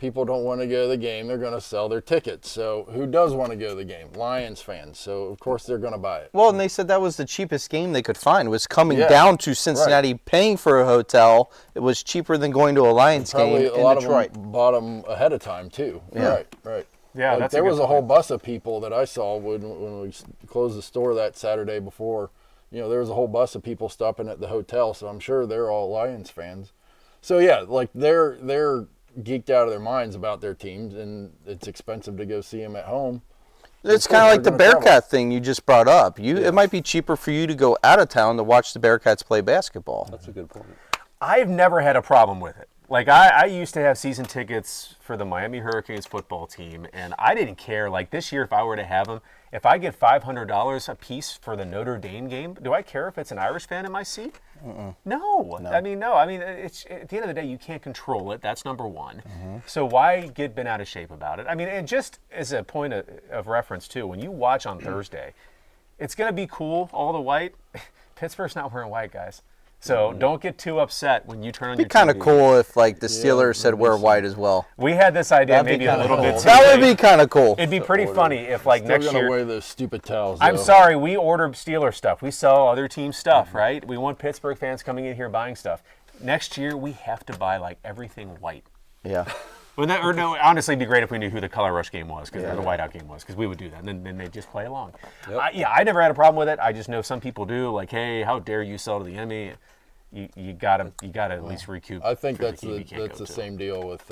people don't want to go to the game, they're going to sell their tickets. So who does want to go to the game? Lions fans. So of course they're going to buy it. Well, and they said that was the cheapest game they could find, was coming Yeah, down to Cincinnati, paying for a hotel. It was cheaper than going to a Lions Probably game a lot in Detroit. of them bought them ahead of time too. Yeah. Right. Yeah, Like, that's a there good was a whole point. bus of people that I saw when we closed the store that Saturday before. You know, there was a whole bus of people stopping at the hotel, so I'm sure they're all Lions fans. So yeah, like they're geeked out of their minds about their teams, and it's expensive to go see them at home. It's Of course kind of like the they're gonna Bearcat thing you just brought up. It might be cheaper for you to go out of town to watch the Bearcats play basketball. That's a good point. I've never had a problem with it. Like, I used to have season tickets for the Miami Hurricanes football team, and I didn't care. Like, this year, if I were to have them, if I get $500 a piece for the Notre Dame game, do I care if it's an Irish fan in my seat? No. I mean, no. I mean, it's at the end of the day, you can't control it. That's number one. So why get bent out of shape about it? I mean, and just as a point of reference, too, when you watch on Thursday, it's going to be cool, all the white. Pittsburgh's not wearing white, guys. So don't get too upset when you turn on It'd your be kind of TV. cool if, like, the Steelers said wear white as well. We had this idea That'd be maybe a kinda little cool. bit too That would late. be kind of cool. It'd be pretty funny if, like, Still next gonna year. wear those stupid towels. I'm though. sorry, we ordered Steeler stuff. We sell other team stuff, right? We want Pittsburgh fans coming in here buying stuff. Next year, we have to buy, like, everything white. Yeah. Well, or no, honestly, it'd be great if we knew who the Color Rush game was, or the Whiteout game was, because we would do that, and then they'd just play along. I never had a problem with it. I just know some people do. Like, hey, how dare you sell to the enemy? You gotta at least recoup. I think for that's team you can't that's go the to. same deal with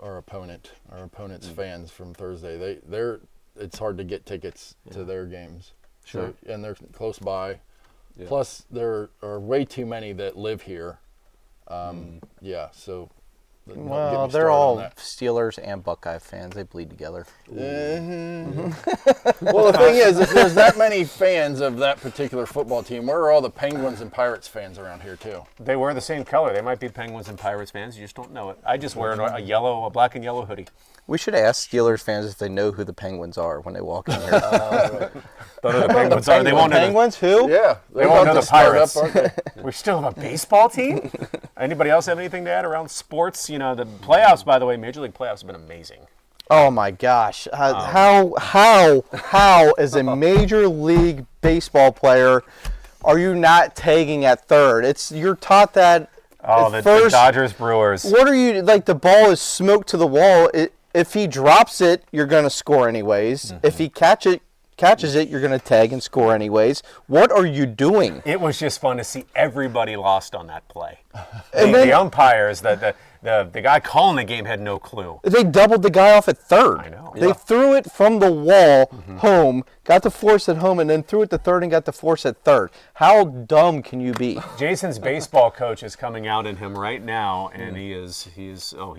our opponent's fans from Thursday. It's hard to get tickets to their games. Sure. So, and they're close by. Yeah. Plus, there are way too many that live here. Yeah, so. Don't get me Well, started they're on all that. Steelers and Buckeye fans. They bleed together. Well, the thing is, if there's that many fans of that particular football team, where are all the Penguins and Pirates fans around here too? They wear the same color. They might be Penguins and Pirates fans. You just don't know it. I just wear a black and yellow hoodie. We should ask Steelers fans if they know who the Penguins are when they walk in here. Don't know who the Penguins are. They won't know. Penguins? Who? Yeah, They won't know the Pirates. aren't they? We still have a baseball team. Anybody else have anything to add around sports? You know, the playoffs. By the way, Major League playoffs have been amazing. Oh my gosh! How as a major league baseball player are you not tagging at third? You're taught that. Oh, at the first. Dodgers Brewers. What are you like? The ball is smoked to the wall. If he drops it, you're gonna score anyways. If he catches it, you're gonna tag and score anyways. What are you doing? It was just fun to see everybody lost on that play. And the then- umpires, the guy calling the game had no clue. They doubled the guy off at third. I know. They threw it from the wall home, got the force at home, and then threw it to third and got the force at third. How dumb can you be? Jason's baseball coach is coming out in him right now, and he's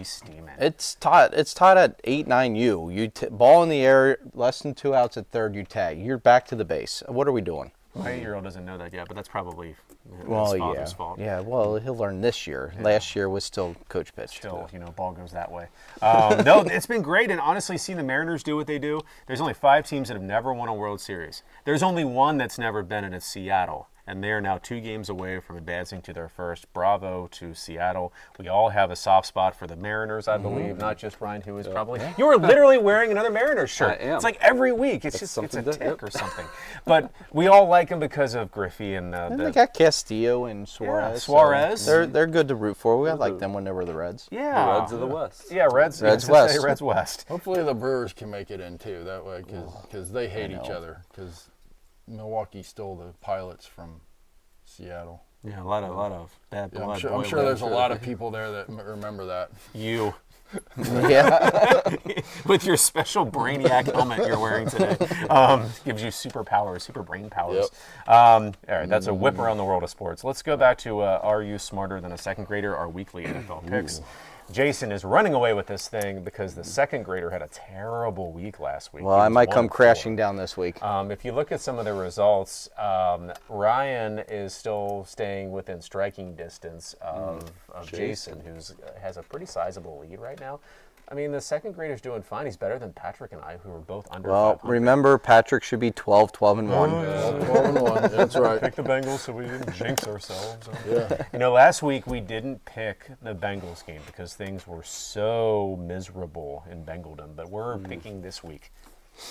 steaming. It's taught at 8-9 U. Ball in the air, less than 2 outs at third, you tag. You're back to the base. What are we doing? My 8-year-old doesn't know that yet, but that's probably his Well, yeah. father's fault. Yeah, well, he'll learn this year. Last year was still coach pitch. Still, ball goes that way. No, it's been great, and honestly, seeing the Mariners do what they do. There's only 5 teams that have never won a World Series. There's only one that's never been, and it's Seattle. And they are now 2 games away from advancing to their first. Bravo to Seattle. We all have a soft spot for the Mariners, I believe, not just Ryan, who is probably. You were literally wearing another Mariners shirt. I am. It's like every week. It's That's just it's a something tick to- or something. But we all like him because of Griffey and And they the. got Castillo and Suarez. so Suarez. they're good to root for. We liked them when they were the Reds. Yeah. The Reds of the West. Yeah, Reds. Reds I was gonna say West. Reds West. Hopefully the Brewers can make it in too. That way, because they hate each know. other. Because Milwaukee stole the Pilots from Seattle. Yeah, a lot of bad Yeah, blood. I'm sure there's a lot of people there that remember that. You. Yeah. With your special Brainiac helmet you're wearing today. Gives you super brain powers. All right, that's a whip around the world of sports. Let's go back to Are You Smarter Than a Second Grader? Our weekly NFL picks. Jason is running away with this thing because the second grader had a terrible week last week. Well, He I was might come 1-4. crashing down this week. If you look at some of the results, Ryan is still staying within striking distance of Jason, who has a pretty sizable lead right now. I mean, the second grader's doing fine. He's better than Patrick and I, who are both under Well, 500. remember, Patrick should be 12-1. 12-1. That's right. Pick the Bengals so we didn't jinx ourselves. Yeah. You know, last week we didn't pick the Bengals game because things were so miserable in Bengaldom. But we're picking this week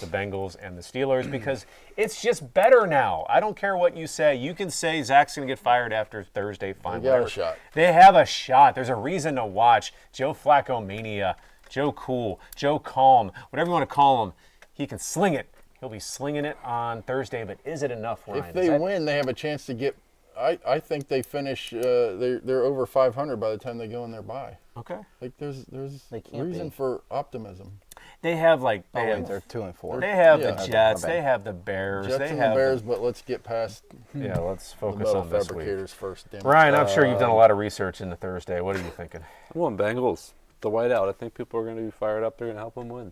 the Bengals and the Steelers because it's just better now. I don't care what you say. You can say Zach's going to get fired after Thursday. Fine, They got a whatever. shot. They have a shot. There's a reason to watch. Joe Flacco Mania, Joe Cool, Joe Calm, whatever you want to call him. He can sling it. He'll be slinging it on Thursday, but is it enough, Ryan? If they win, they have a chance to get. I think they finish. They're over 500 by the time they go in their bye. Okay. Like there's can't reason be. for optimism. They have like Oh, wait, they're 2-4. they have Yeah. the Jets, My bad. they have the Bears, Jets they and have the Bears, but let's get past yeah, let's the focus metal on this week. fabricators first. Damn it. Ryan, I'm sure you've done a lot of research into Thursday. What are you thinking? I'm going Bengals. The whiteout. I think people are going to be fired up. They're going to help them win.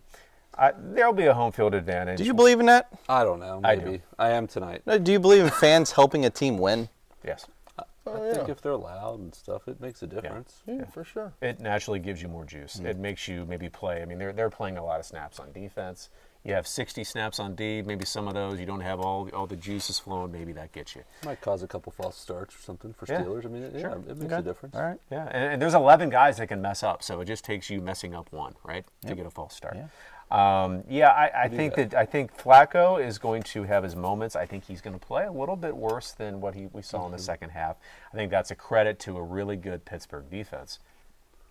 There'll be a home field advantage. Do you believe in that? I don't know. I Maybe. do. I am tonight. No, do you believe in fans helping a team win? Yes. I think if they're loud and stuff, it makes a difference. Yeah, for sure. It naturally gives you more juice. It makes you maybe play. I mean, they're playing a lot of snaps on defense. You have 60 snaps on D. Maybe some of those you don't have all the juices flowing. Maybe that gets you. Might cause a couple false starts or something for Yeah. Steelers. I mean, Sure. it makes a difference. All right. Yeah, and there's 11 guys that can mess up, so it just takes you messing up one, right, to get a false start. Yeah. I think I think Flacco is going to have his moments. I think he's going to play a little bit worse than what we saw in the second half. I think that's a credit to a really good Pittsburgh defense.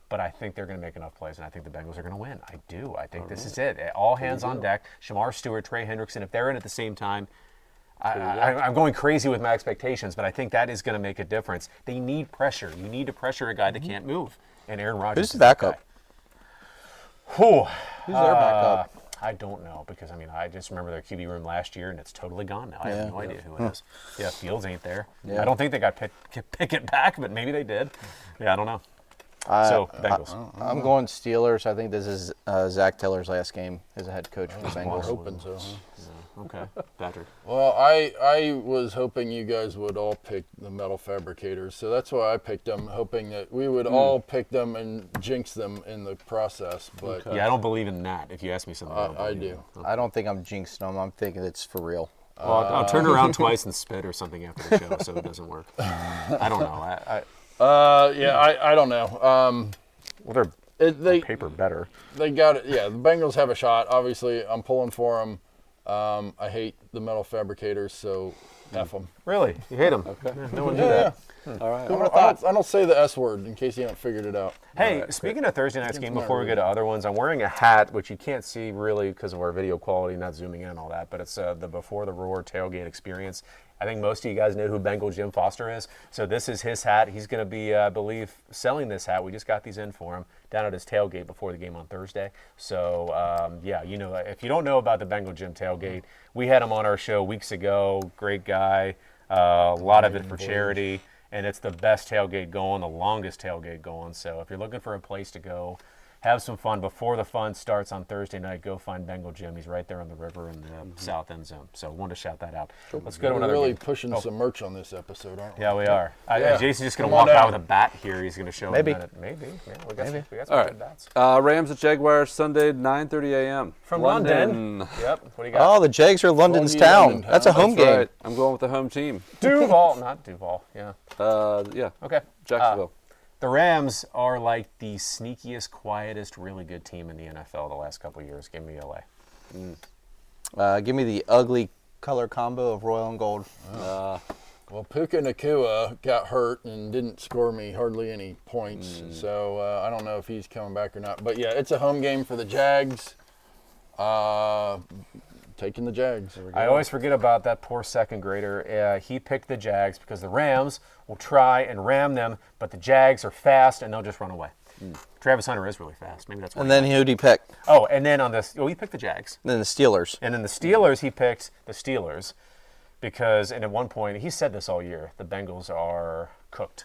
But I think they're going to make enough plays, and I think the Bengals are going to win. I do. I think this is it. All hands on deck. Shamar Stewart, Trey Hendrickson, if they're in at the same time, I'm going crazy with my expectations, but I think that is going to make a difference. They need pressure. You need to pressure a guy that can't move, and Aaron Rodgers Who's is the that backup? guy. Whew. Who's their backup? I don't know because I just remember their QB room last year and it's totally gone now. I have Yeah. no idea who it is. Yeah, Fields ain't there. Yeah. I don't think they got Pickett back, but maybe they did. Yeah, I don't know. So Bengals. I'm going Steelers. I think this is Zach Taylor's last game as a head coach for the I'm Bengals. hoping so. Okay, Patrick. Well, I was hoping you guys would all pick the metal fabricators, so that's why I picked them, hoping that we would all pick them and jinx them in the process. But Yeah, I don't believe in that. If you ask me something, don't I believe do. in it. I don't think I'm jinxing them. I'm thinking it's for real. Well, I'll turn around twice and spit or something after the show, so it doesn't work. I don't know. Yeah, I don't know. Well, they're They paper better. they got it. Yeah, the Bengals have a shot. Obviously, I'm pulling for them. I hate the metal fabricators, so F them. Really? You hate them? Okay. No one knew Yeah. that. All right. I don't say the S word in case you haven't figured it out. Hey, speaking of Thursday night's game, not before we really. go to other ones, I'm wearing a hat, which you can't see really because of our video quality, not zooming in and all that, but it's the Before the Roar tailgate experience. I think most of you guys know who Bengal Jim Foster is. So this is his hat. He's going to be, I believe, selling this hat. We just got these in for him down at his tailgate before the game on Thursday. So, yeah, you know, if you don't know about the Bengal Jim tailgate, we had him on our show weeks ago. Great guy. A lot of it for charity. And it's the best tailgate going, the longest tailgate going. So if you're looking for a place to go, have some fun before the fun starts on Thursday night, go find Bengal Jim. He's right there on the river in the south end zone. So wanted to shout that out. Let's go to We're another really game. pushing some merch on this episode, aren't we? Yeah, we are. Yeah. Jason's just going to Come on walk out down. with a bat here. He's going to show Maybe. him that. Maybe. Yeah, we got some All good right. bats. Rams at Jaguars Sunday, 9:30 a.m. From London. Yep. What do you got? Oh, the Jags are London's London, town. London That's a town. home That's game. right. I'm going with the home team. Duval. Not Duval. Yeah. Yeah, Okay. Jacksonville. The Rams are like the sneakiest, quietest, really good team in the NFL the last couple of years. Give me LA. Give me the ugly color combo of royal and gold. Well, Puka Nakua got hurt and didn't score me hardly any points, so I don't know if he's coming back or not. But yeah, it's a home game for the Jags. Taking the Jags. I always forget about that poor second grader. He picked the Jags because the Rams will try and ram them, but the Jags are fast and they'll just run away. Travis Hunter is really fast. Maybe that's why. And then who'd he pick? Oh, and then on this, he picked the Jags. And then the Steelers. And then the Steelers, he picked the Steelers because, and at one point, he said this all year, the Bengals are cooked.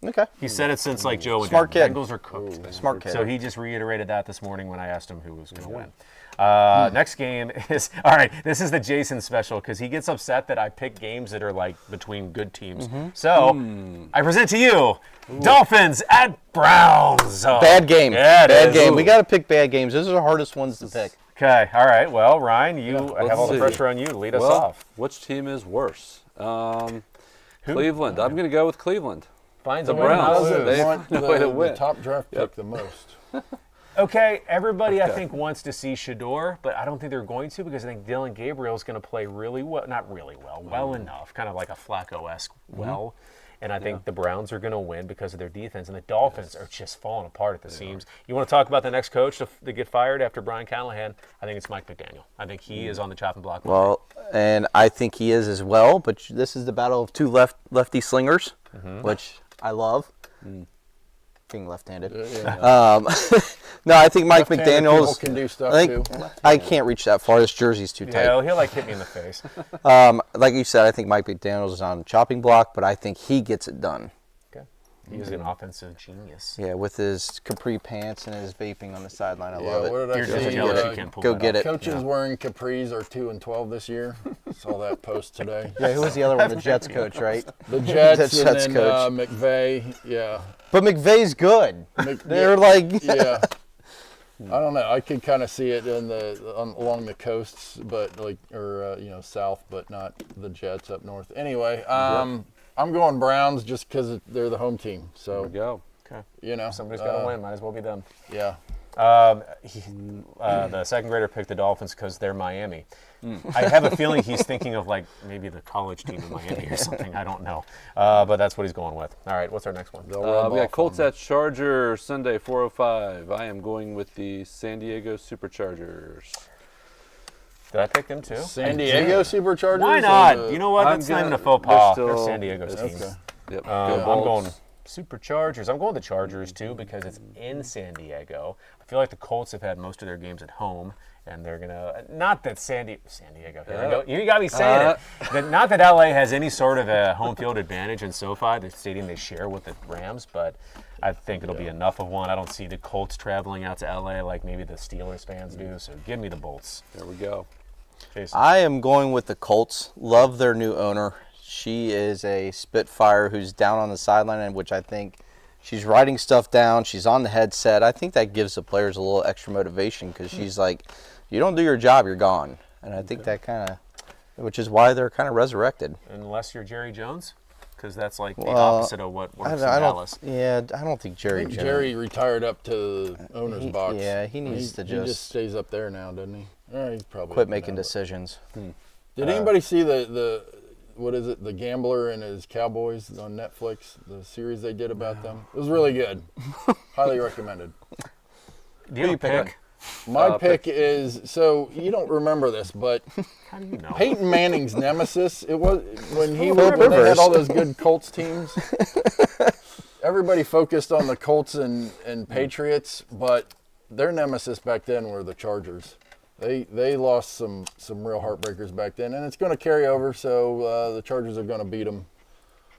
Okay. He said it since like Joe and Smart Jim. kid. Bengals are cooked. Smart kid. So he just reiterated that this morning when I asked him who was going to win. Next game is, all right, this is the Jason special because he gets upset that I pick games that are like between good teams. So I present to you Dolphins at Browns. Oh, Bad game. Yeah, it bad is. game. Ooh. We got to pick bad games. Those are the hardest ones to pick. Okay, all right. Well, Ryan, you have all the see. pressure on you to lead us Well, off. which team is worse? Cleveland. I'm going to go with Cleveland. Finds The a way to not Browns. lose. They want find a way to the win. top draft pick the most. Okay, everybody I think wants to see Shador, but I don't think they're going to because I think Dylan Gabriel is going to play really well, not really well, well enough, kind of like a Flacco-esque well. And I think the Browns are going to win because of their defense, and the Dolphins are just falling apart at the seams. You want to talk about the next coach to get fired after Brian Callahan? I think it's Mike McDaniel. I think he is on the chopping block. Well, and I think he is as well, but this is the battle of two lefty slingers, which I love. Being left-handed. No, I think Mike Left-handed McDaniel's. people can do stuff I think too. I can't reach that far. This jersey's too tight. Yeah, he'll like hit me in the face. Like you said, I think Mike McDaniel's is on the chopping block, but I think he gets it done. Okay. He is an offensive genius. Yeah, with his capri pants and his vaping on the sideline. I Yeah, love what it. did I You're just see? jealous you can't pull Go that get off. it. Coaches wearing capris are 2-12 this year. Saw that post today. Yeah, who was the other one? The Jets coach, right? The Jets, The Jets and then coach. McVay. Yeah. But McVay's good. They're like, Yeah. I don't know. I could kind of see it along the coasts, but south, but not the Jets up north. Anyway, I'm going Browns just because they're the home team. There we So go. Okay. Somebody's got to win. Might as well be them. yeah. The second grader picked the Dolphins because they're Miami. I have a feeling he's thinking of like maybe the college team in Miami or something. I don't know. But that's what he's going with. All right, what's our next one? They'll rub We got off Colts on at Chargers Sunday 4:05. I am going with the San Diego Superchargers. Did I pick them too? San Diego Superchargers. Why or not? the- You know what? I'm That's not even a gonna- faux pas. they're They're still- San Diego's it's- team. Yep. I'm Go Bolts. going Superchargers. I'm going the Chargers too because it's in San Diego. I feel like the Colts have had most of their games at home, and they're gonna not that San Diego. Here we go. You got me saying it. That not that LA has any sort of a home field advantage in SoFi, the stadium they share with the Rams, but I think it'll be enough of one. I don't see the Colts traveling out to LA like maybe the Steelers fans do. So give me the Bolts. There we go. Jason. I am going with the Colts. Love their new owner. She is a spitfire who's down on the sideline, and which I think she's writing stuff down. She's on the headset. I think that gives the players a little extra motivation because she's like, you don't do your job, you're gone. And I think that kind of, which is why they're kind of resurrected. Unless you're Jerry Jones, because that's like the Well, opposite of what works in Dallas. Yeah, I don't think Jerry. I think Jerry retired up to the owner's box. Yeah, he needs to He just just stays up there now, doesn't he? He's probably quit up making now, but- decisions. Did anybody see the what is it? The Gambler and his Cowboys on Netflix. The series they did about them. It was really good. Highly recommended. Do you pick? My pick is, so you don't remember this, but How do you know? Peyton Manning's nemesis. It was when Phillip when they Rivers. had all those good Colts teams. Everybody focused on the Colts and Patriots, but their nemesis back then were the Chargers. They lost some real heartbreakers back then, and it's going to carry over. So the Chargers are going to beat them.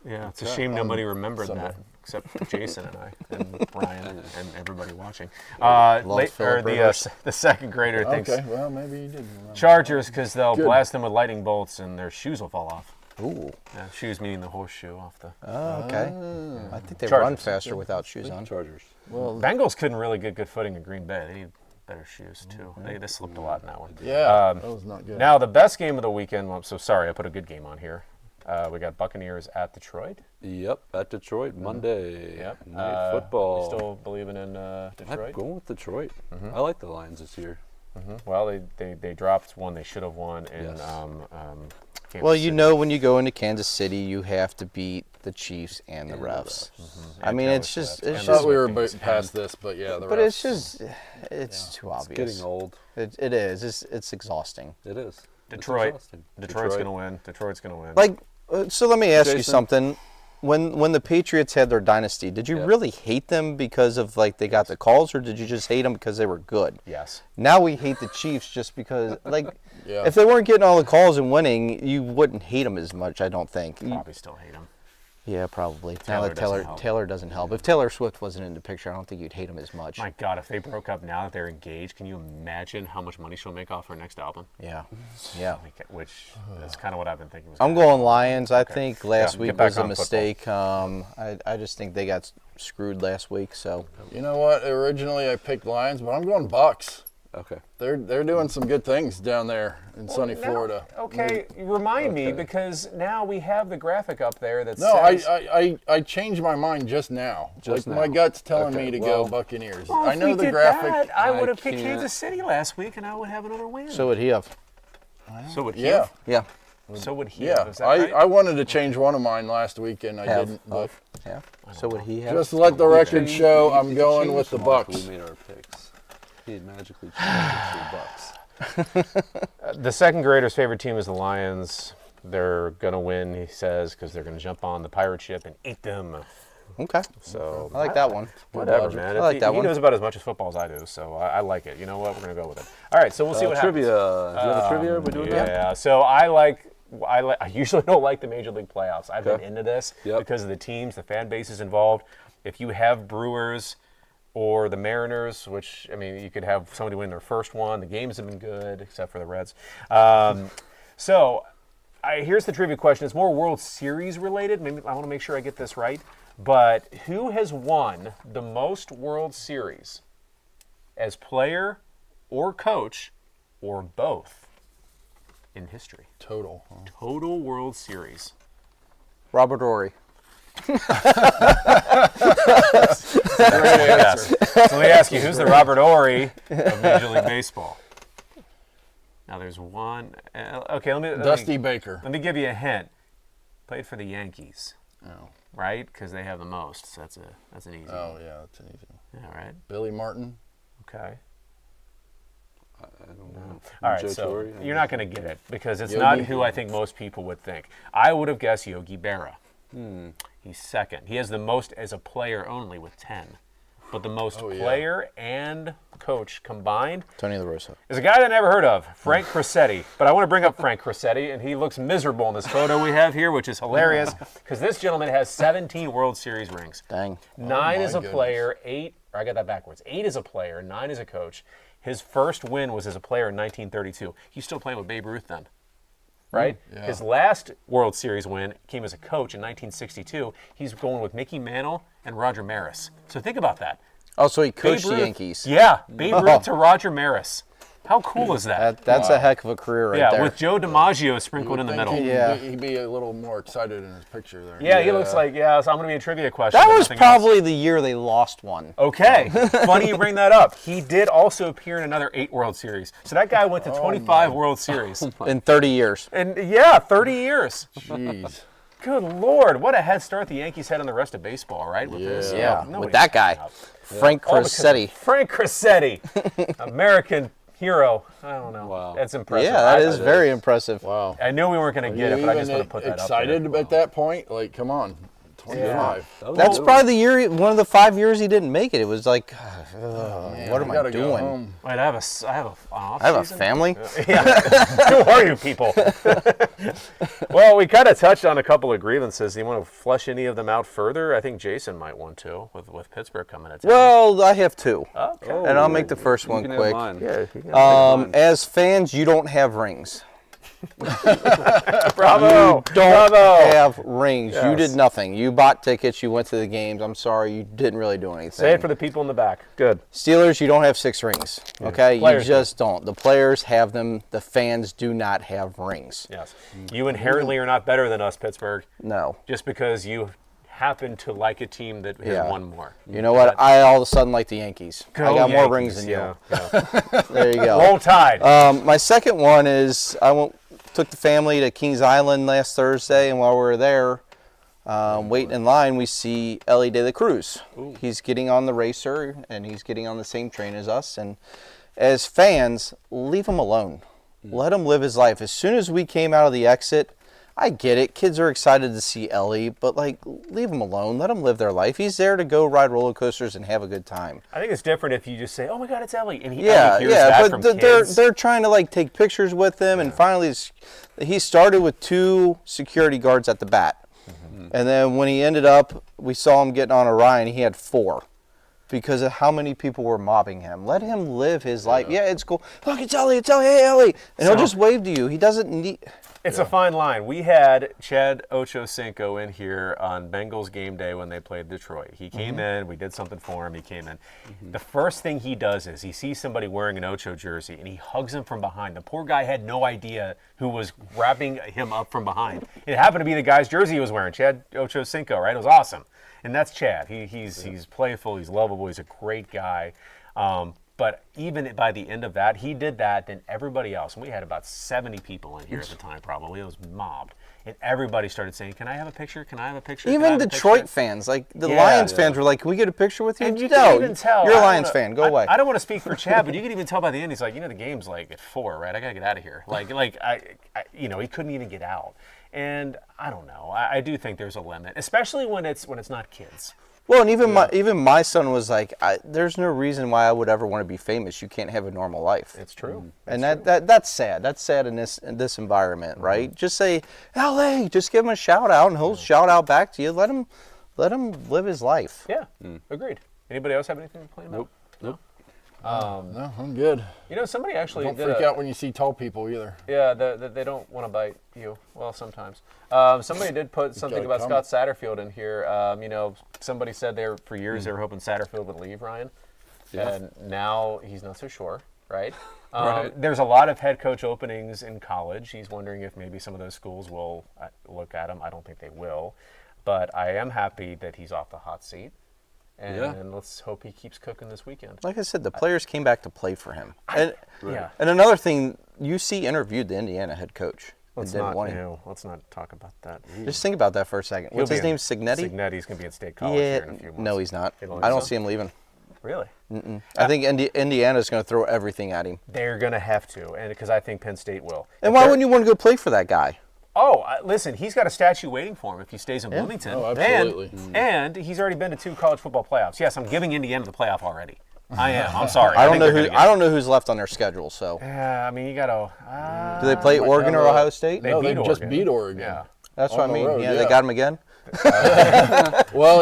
Yeah, it's a shame nobody remembered Sunday. that except Jason and I and Brian and everybody watching. Phillip Rivers. The second grader thinks Okay, well maybe you did remember. Chargers because they'll Good. blast them with lightning bolts and their shoes will fall off. Ooh. Yeah, shoes meaning the horseshoe off the. Oh, okay. I think they Chargers. run faster without shoes on. Chargers. Well, Bengals couldn't really get good footing in Green Bay. They need better shoes too. They slipped a lot in that one. yeah, that was not good. Now the best game of the weekend. Well, so sorry, I put a good game on here. We got Buccaneers at Detroit. Yep, at Detroit Monday. Yep. Night football. Still believing in I'm Detroit? going with Detroit. I like the Lions this year. Well, they dropped one they should have won in Yes. Kansas Well, you City. know, when you go into Kansas City, you have to beat the Chiefs and the refs. I And mean, Taylor it's just, Swift. it's And I just, thought we were Swift past this, but yeah, the but refs. it's just, it's too It's obvious. getting old. It is. It's exhausting. It is. It's Detroit. exhausting. Detroit's going to win. Detroit's going to win. Like, so let me ask you Jason? something. When the Patriots had their dynasty, did you Yeah. really hate them because of like they got the calls, or did you just hate them because they were good? Yes. Now we hate the Chiefs just because, like, Yeah. if they weren't getting all the calls and winning, you wouldn't hate them as much. I don't think. Probably still hate them. Yeah, probably. Now Taylor that doesn't help. Taylor doesn't help. If Taylor Swift wasn't in the picture, I don't think you'd hate him as much. My God, if they broke up now that they're engaged, can you imagine how much money she'll make off her next album? Yeah. Yeah. Which is kind of what I've been thinking. I'm going Lions. I think last Yeah, week get back was a on football. mistake. I just think they got screwed last week. So You know what? Originally I picked Lions, but I'm going Bucks. Okay. They're doing some good things down there in sunny Florida. Okay, remind me, because now we have the graphic up there that No, says... I changed my mind just now. Just My now. gut's telling Okay, me to well- go Buccaneers. Well, I if know we the did graphic. that, I would have I picked can't- Kansas City last week, and I would have another win. would he have. So would he Yeah, have? Yeah. So would he yeah. have. Is that right? I wanted to change one of mine last week and I Have. didn't. But Yeah. So would he have. just to let the record show, I'm He going changed with the them after Bucks. We made our picks. He had magically changed it to the Bucks. The second grader's favorite team is the Lions. They're going to win, he says, because they're going to jump on the pirate ship and eat them. Okay. So I like that one. whatever, logic. man. I like that he one. knows about as much as football as I do, so I like it. You know what? We're going to go with it. All right, so we'll see what Trivia. happens. Do you have a trivia? We're doing that? Yeah, so I usually don't like the Major League playoffs. I've been Okay. into this Yep. because of the teams, the fan bases involved. If you have Brewers or the Mariners, which, I mean, you could have somebody win their first one. The games have been good, except for the Reds. Here's the trivia question. It's more World Series related. Maybe I want to make sure I get this right. But who has won the most World Series as player or coach or both in history? Total. Huh? Total World Series. Robert Ory. Yes. So let me ask you, who's the Robert Ory of Major League Baseball? Now there's one. Okay, Dusty Baker. Let me give you a hint. Played for the Yankees, Oh. right? Because they have the most. So that's an easy Oh one. yeah, that's an easy one. Yeah, right. Billy Martin. Okay. I don't know. All right, Joe so Torre? you're not going to get it because it's Yogi. not who I think most people would think. I would have guessed Yogi Berra. He's second. He has the most as a player only with 10. But the most Oh, yeah. player and coach combined Tony La Rosa. is a guy that I never heard of, Frank Crosetti. But I want to bring up Frank Crosetti, and he looks miserable in this photo we have here, which is hilarious because this gentleman has 17 World Series rings. Dang. 9 as a goodness. player, 8, or I got that backwards. 8 as a player, 9 as a coach. His first win was as a player in 1932. He's still playing with Babe Ruth then, right? yeah. His last World Series win came as a coach in 1962. He's going with Mickey Mantle and Roger Maris. So think about that. Oh, so he coached Babe the Ruth- Yankees. Yeah, Babe Ruth to Roger Maris. How cool is that? That's a heck of a career right yeah, there. with Joe DiMaggio sprinkled in the middle. Yeah. He'd be a little more excited in his picture there. Yeah, he looks like, so I'm going to be a trivia question. That but was nothing else. probably the year they lost one. Okay, funny you bring that up. He did also appear in another 8 World Series. So that guy went to 25 World Series. In 30 years. And yeah, 30 years. Jeez. Good Lord, what a head start the Yankees had on the rest of baseball, right? With this, Yeah, nobody's with that guy. talking about- Frank All because of Crosetti. Frank Crosetti, American hero. I don't know. Wow. That's impressive. Yeah, that is very impressive. Wow. I knew we weren't going to get You it, but I just even want to put that excited up there. at that point? Like, come on. 25. That's probably the year, one of the 5 years he didn't make it. It was like, what am I gotta go doing? home. Wait, I have an off I have a season? family. Who are you people? Well, we kind of touched on a couple of grievances. Do you want to flesh any of them out further? I think Jason might want to, with Pittsburgh coming to town. Well, I have 2. Okay. And I'll make the first You one can have quick. mine. Yeah, you got As fans, you don't have rings. bravo. Don't Bravo. have rings. You Yes. did nothing. You bought tickets. You went to the games. I'm sorry, you didn't really do anything. Say it for the people in the back. Good. Steelers, you don't have 6 rings. Okay, Players you just don't. The players have them. The fans do not have rings. Yes. You inherently are not better than us, Pittsburgh, No. just because you happen to like a team that has Yeah. won more. You know what? I all of a sudden like the Yankees. I got more rings than you. Yeah. There you go. Roll Tide. My second one is took the family to Kings Island last Thursday, and while we were there, waiting in line, we see Ellie De La Cruz. He's getting on the racer, and he's getting on the same train as us. And as fans, leave him alone. Let him live his life. As soon as we came out of the exit, I get it. Kids are excited to see Ellie, but leave him alone. Let him live their life. He's there to go ride roller coasters and have a good time. I think it's different if you just say, "Oh my God, it's Ellie," and Yeah, Ellie hears that from kids. they're trying to take pictures with him, and finally he started with 2 security guards at the bat. And then when he ended up, we saw him getting on Orion, he had 4. Because of how many people were mobbing him. Let him live his life. Yeah, it's cool. Look, it's Ellie, hey, Ellie. And he'll just wave to you. He doesn't need... It's a fine line. We had Chad Ochocinco in here on Bengals game day when they played Detroit. He came in. We did something for him. He came in. The first thing he does is he sees somebody wearing an Ocho jersey, and he hugs him from behind. The poor guy had no idea who was grabbing him up from behind. It happened to be the guy's jersey he was wearing, Chad Ochocinco, right? It was awesome. And that's Chad. He's playful. He's lovable. He's a great guy. But even by the end of that, he did that, then everybody else, and we had about 70 people in here at the time probably, it was mobbed. And everybody started saying, can I have a picture? Can I have a picture? Even Detroit fans, like the Lions fans were like, can we get a picture with you? And you can even tell. You're a Lions fan. Go away. I don't want to speak for Chad, but you can even tell by the end, he's like, the game's like at 4, right? I got to get out of here. He couldn't even get out. And I don't know. I do think there's a limit, especially when it's not kids. Well, and even my son was like, there's no reason why I would ever want to be famous. You can't have a normal life. It's true. And that's sad. That's sad in this environment, right? Just say, LA, just give him a shout out, and he'll shout out back to you. Let him live his life. Yeah, agreed. Anybody else have anything to play about? Nope. No, I'm good. Somebody actually Don't did freak out when you see tall people either. Yeah, they don't want to bite you. Well, sometimes. Somebody did put something about Scott Satterfield in here. Somebody said for years they were hoping Satterfield would leave, Ryan. Yeah. And now he's not so sure, right? Right. There's a lot of head coach openings in college. He's wondering if maybe some of those schools will look at him. I don't think they will. But I am happy that he's off the hot seat. And let's hope he keeps cooking this weekend. Like I said, the players came back to play for him. And another thing, UC interviewed the Indiana head coach. Let's not talk about that. Just think about that for a second. What's his name? Signetti? Signetti's going to be at State College here in a few months. No, he's not. I don't see him leaving. Really? I think Indiana's going to throw everything at him. They're going to have to, and because I think Penn State will. And why wouldn't you want to go play for that guy? Oh, listen, he's got a statue waiting for him if he stays in Bloomington. Oh, absolutely. And he's already been to 2 college football playoffs. Yes, I'm giving Indiana the playoff already. I am. I'm sorry. I don't know who's left on their schedule. So. Yeah, I mean, you got to. Do they play Oregon or Ohio State? They just beat Oregon. Yeah. That's what I mean. Road, they got him again. Well,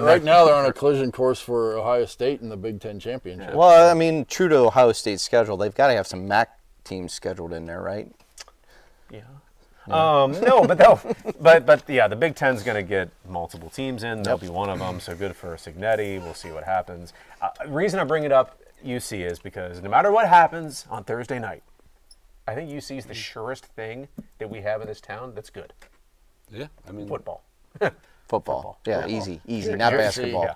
right now they're on a collision course for Ohio State in the Big Ten championship. Well, I mean, true to Ohio State's schedule, they've got to have some MAC teams scheduled in there, right? Yeah. No, but the Big Ten's going to get multiple teams in. They'll be one of them. So good for Signetti. We'll see what happens. The reason I bring it up, UC, is because no matter what happens on Thursday night, I think UC is the surest thing that we have in this town that's good. Yeah, I mean football. Football. Yeah, easy, not basketball. Yeah,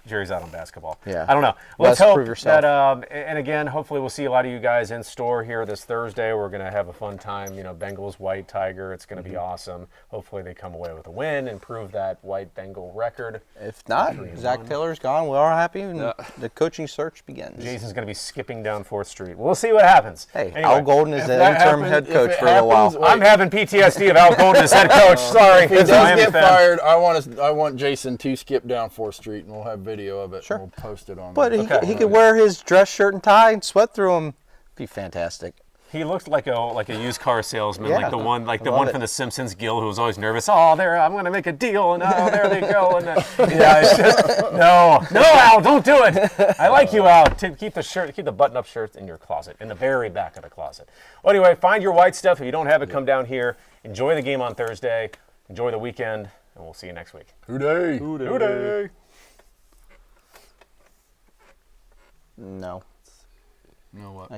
jury's out on basketball. Yeah. I don't know. Let's hope prove yourself. that, and again, hopefully we'll see a lot of you guys in store here this Thursday. We're going to have a fun time. Bengals, White Tiger. It's going to be awesome. Hopefully they come away with a win and prove that White Bengal record. If not, Zach Taylor's gone. We're all happy, and the coaching search begins. Jason's going to be skipping down 4th Street. We'll see what happens. Hey, anyway, Al Golden is the interim head coach for a while. I'm having PTSD of Al Golden as head coach. Sorry. If he does get fired, I want Jason to skip down 4th Street, and we'll have video of it. Sure. And we'll post it on. But he could wear his dress shirt and tie and sweat through them. Be fantastic. He looked like a used car salesman, Yeah. like the one from The Simpsons, Gil, who was always nervous. Oh, I'm going to make a deal, and there they go. And it's just no, Al, don't do it. I like you, Al. Keep the button-up shirts in your closet, in the very back of the closet. Well, anyway, find your white stuff. If you don't have it, come down here. Enjoy the game on Thursday. Enjoy the weekend, and we'll see you next week. Hooday! Hooday! No. You know what?